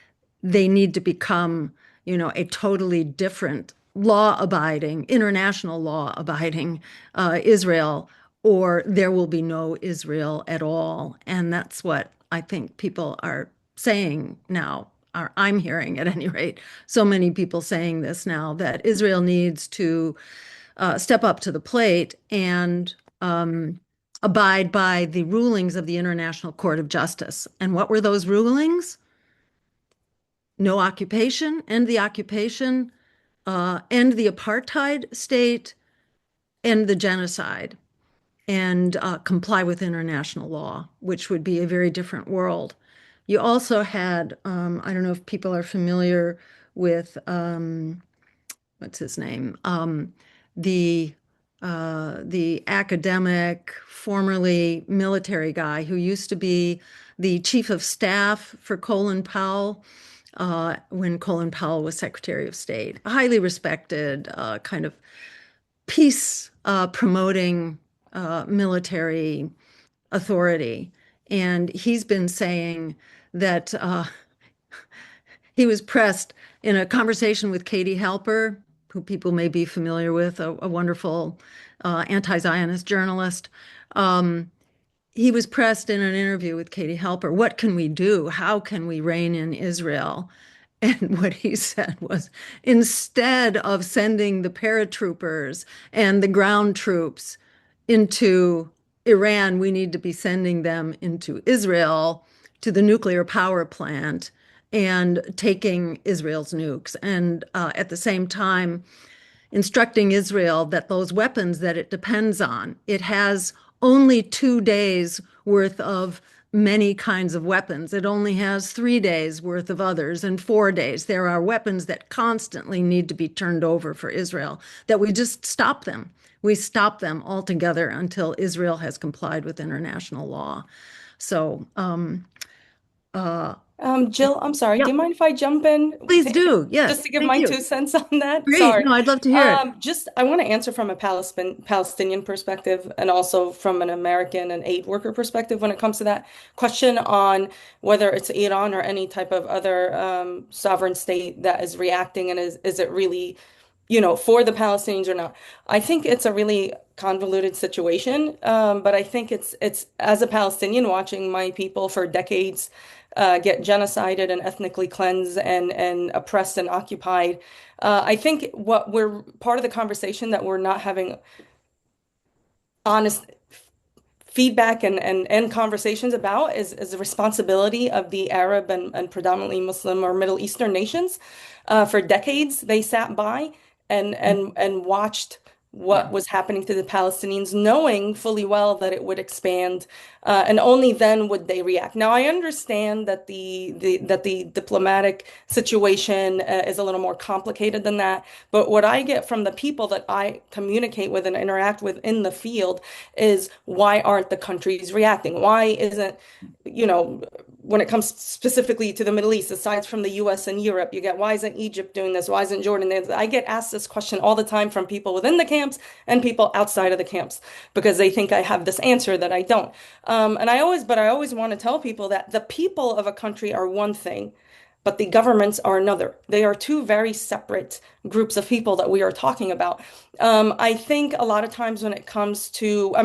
they need to become, a totally different law-abiding, international law-abiding Israel, or there will be no Israel at all. And that's what I think people are saying now, or I'm hearing at any rate, so many people saying this now, that Israel needs to step up to the plate and abide by the rulings of the International Court of Justice. And what were those rulings? No occupation, end the occupation, end the apartheid state, end the genocide, and comply with international law, which would be a very different world. You also had, I don't know if people are familiar with, what's his name? The academic, formerly military guy who used to be the chief of staff for Colin Powell when Colin Powell was Secretary of State. Highly respected, kind of peace promoting military authority. And he's been saying that he was pressed in a conversation with Katie Halper, who people may be familiar with, a wonderful anti-Zionist journalist. He was pressed in an interview with Katie Halper, what can we do? How can we rein in Israel? And what he said was, instead of sending the paratroopers and the ground troops into Iran, we need to be sending them into Israel to the nuclear power plant and taking Israel's nukes. And at the same time, instructing Israel that those weapons that it depends on, it has only 2 days worth of many kinds of weapons. It only has 3 days worth of others and 4 days. There are weapons that constantly need to be turned over for Israel, that we just stop them. We stop them altogether until Israel has complied with international law. So, Jill, I'm sorry. yeah, Do you mind if I jump in? please do. Yes, Just to give thank my you. 2 cents on that. Great. Sorry. No, I'd love to hear it. I want to answer from a Palestinian perspective and also from an American and aid worker perspective when it comes to that question on whether it's Iran or any type of other sovereign state that is reacting, and is it really, for the Palestinians or not? I think it's a really convoluted situation, but I think it's as a Palestinian watching my people for decades get genocided and ethnically cleansed and oppressed and occupied. I think what we're part of the conversation that we're not having honest feedback and conversations about is the responsibility of the Arab and predominantly Muslim or Middle Eastern nations. For decades, they sat by and watched what was happening to the Palestinians, knowing fully well that it would expand, and only then would they react. Now, I understand that the diplomatic situation is a little more complicated than that, but what I get from the people that I communicate with and interact with in the field is, why aren't the countries reacting? Why isn't, when it comes specifically to the Middle East, aside from the US and Europe, you get, why isn't Egypt doing this? Why isn't Jordan? I get asked this question all the time from people within the camps and people outside of the camps, because they think I have this answer that I don't. But I always want to tell people that the people of a country are one thing, but the governments are another. They are two very separate groups of people that we are talking about. I think a lot of times when it comes to,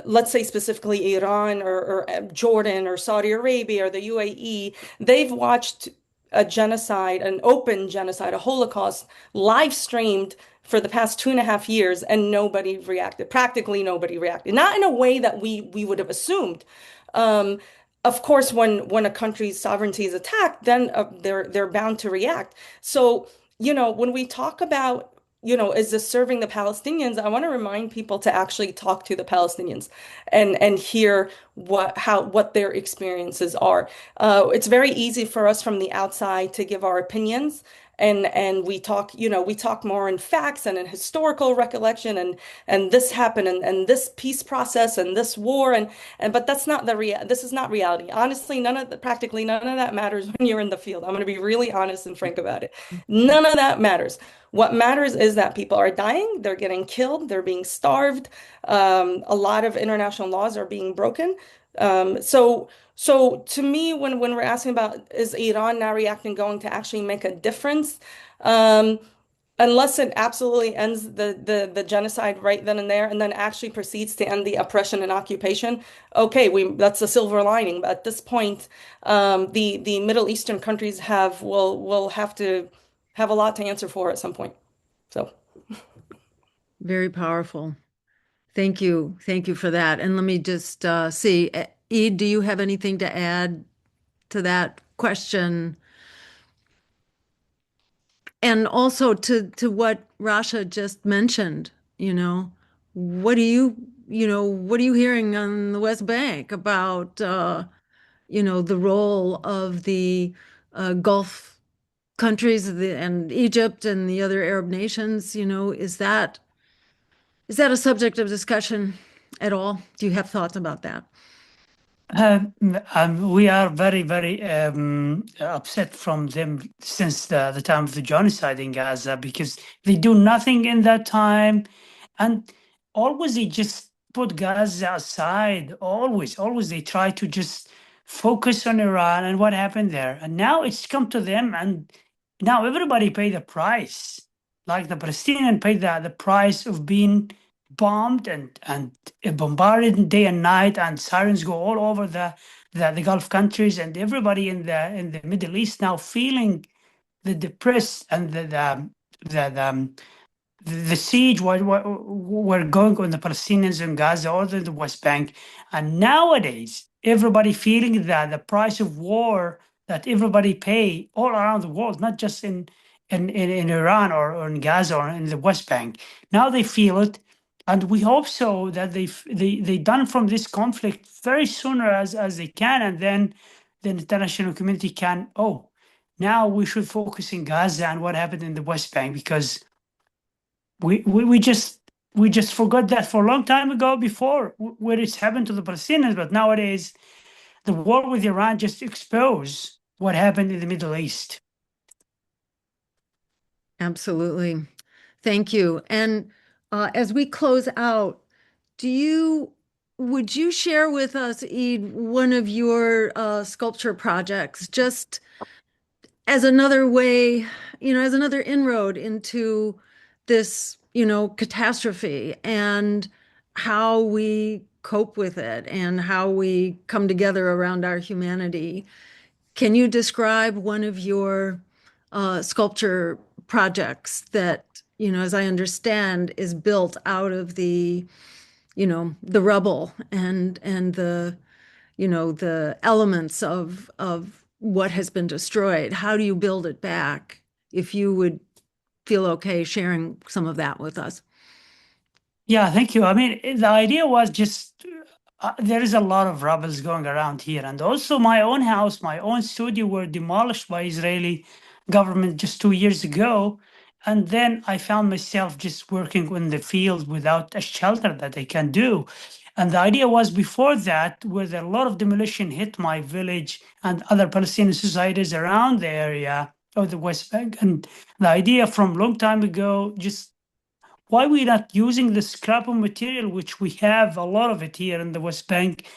let's say specifically Iran or Jordan or Saudi Arabia or the UAE, they've watched a genocide, an open genocide, a Holocaust live streamed for the past 2.5 years, and nobody reacted. Practically nobody reacted. Not in a way that we would have assumed. Of course, when a country's sovereignty is attacked, then they're bound to react. So, when we talk about, is this serving the Palestinians? I want to remind people to actually talk to the Palestinians and hear what their experiences are. It's very easy for us from the outside to give our opinions. And we talk more in facts and in historical recollection, and this happened, and this peace process and this war, but this is not reality. Honestly, practically none of that matters when you're in the field. I'm going to be really honest and frank about it. None of that matters. What matters is that people are dying, they're getting killed, they're being starved. A lot of international laws are being broken. So to me, when we're asking about, is Iran now reacting going to actually make a difference? Unless it absolutely ends the genocide right then and there, and then actually proceeds to end the oppression and occupation. Okay, that's a silver lining. But at this point, the Middle Eastern countries will have to have a lot to answer for at some point. So Very powerful. Thank you. Thank you for that. And let me just see, Eid, do you have anything to add to that question? And also to what Rasha just mentioned, what are you hearing on the West Bank about, the role of the Gulf countries and Egypt and the other Arab nations? Is that a subject of discussion at all? Do you have thoughts about that? We are very, very upset from them since the time of the genocide in Gaza, because they do nothing in that time, and always they just put Gaza aside. Always they try to just focus on Iran and what happened there. And now it's come to them, and now everybody pay the price. Like the Palestinians pay the price of being bombed and bombarded day and night, and sirens go all over the Gulf countries, and everybody in the Middle East now feeling the depressed and the siege we're going on the Palestinians in Gaza or the West Bank. And nowadays everybody feeling the price of war that everybody pay all around the world, not just in Iran or in Gaza or in the West Bank. Now they feel it. And we hope so that they done from this conflict very sooner as they can, and then the international community can, now we should focus in Gaza and what happened in the West Bank, because we just forgot that for a long time ago before where it's happened to the Palestinians. But nowadays, the war with Iran just exposed what happened in the Middle East. Absolutely. Thank you. And as we close out, would you share with us, Eid, one of your sculpture projects, just as another way, as another inroad into this, catastrophe and how we cope with it and how we come together around our humanity? Can you describe one of your sculpture projects that, as I understand, is built out of the rubble and the, the elements of what has been destroyed? How do you build it back? If you would feel okay sharing some of that with us. Yeah, thank you. I mean, the idea was just there is a lot of rubbles going around here, and also my own house, my own studio were demolished by Israeli government just 2 years ago, and then I found myself just working in the field without a shelter that I can do. And the idea was before that, with a lot of demolition hit my village and other Palestinian societies around the area of the West Bank, and the idea from long time ago just why we not using the scrap of material, which we have a lot of it here in the West Bank,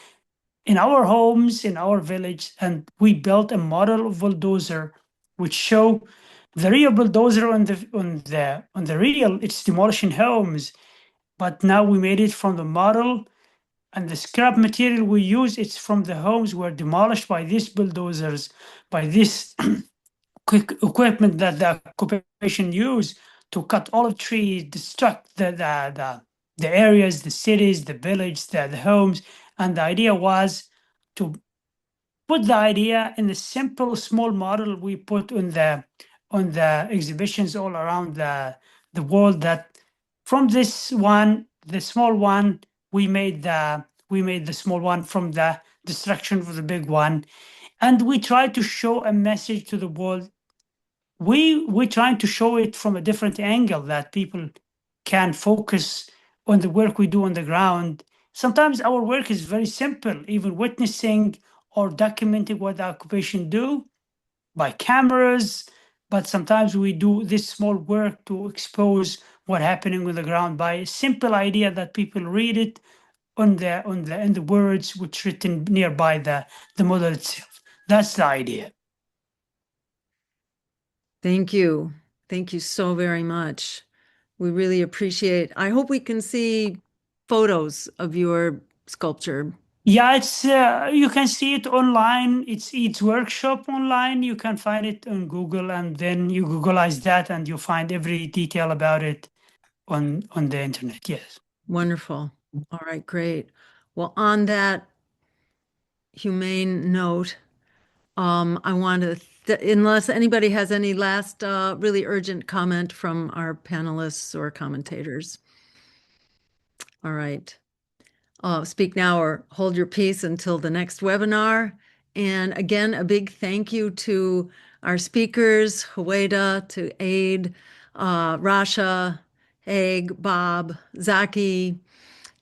in our homes, in our village, and we built a model of bulldozer, which show the real bulldozer on the real, it's demolishing homes, but now we made it from the model, and the scrap material we use, it's from the homes were demolished by these bulldozers, by this quick equipment that the occupation used to cut olive trees, destruct the areas, the cities, the village, the homes. And the idea was to put the idea in a simple, small model we put on the exhibitions all around the world. That from this one, the small one, we made the small one from the destruction of the big one, and we try to show a message to the world. We're trying to show it from a different angle that people can focus on the work we do on the ground. Sometimes our work is very simple, even witnessing or documenting what the occupation do by cameras, but sometimes we do this small work to expose what happening on the ground by a simple idea that people read it in the words which written nearby the model itself. That's the idea. Thank you. Thank you so very much. We really appreciate. I hope we can see photos of your sculpture. Yeah, it's you can see it online. It's Eid's workshop online. You can find it on Google, and then you Googleize that, and you find every detail about it on the internet. Yes. Wonderful. All right, great. Well, on that humane note, I want to, unless anybody has any last really urgent comment from our panelists or commentators. All right. Speak now or hold your peace until the next webinar. And again, a big thank you to our speakers, Huwaida, to Eid, Rasha, Haig, Bob, Zaki,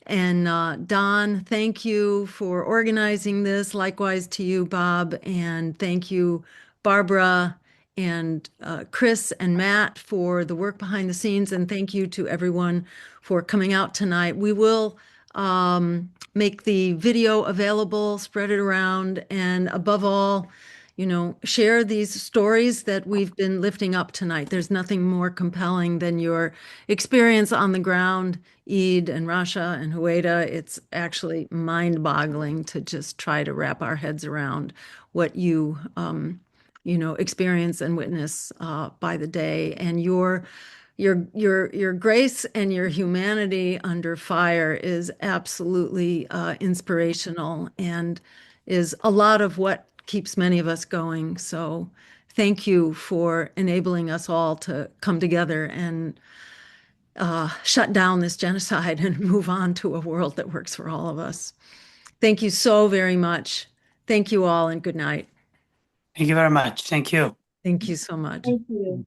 and Don. Thank you for organizing this. Likewise to you, Bob, and thank you, Barbara, and Chris and Matt for the work behind the scenes, and thank you to everyone for coming out tonight. We will make the video available, spread it around, and above all, share these stories that we've been lifting up tonight. There's nothing more compelling than your experience on the ground, Eid and Rasha and Huwaida. It's actually mind-boggling to just try to wrap our heads around what you experience and witness by the day, and your grace and your humanity under fire is absolutely inspirational and is a lot of what keeps many of us going. So thank you for enabling us all to come together and shut down this genocide and move on to a world that works for all of us. Thank you so very much. Thank you all, and good night. Thank you very much. Thank you. Thank you so much. Thank you.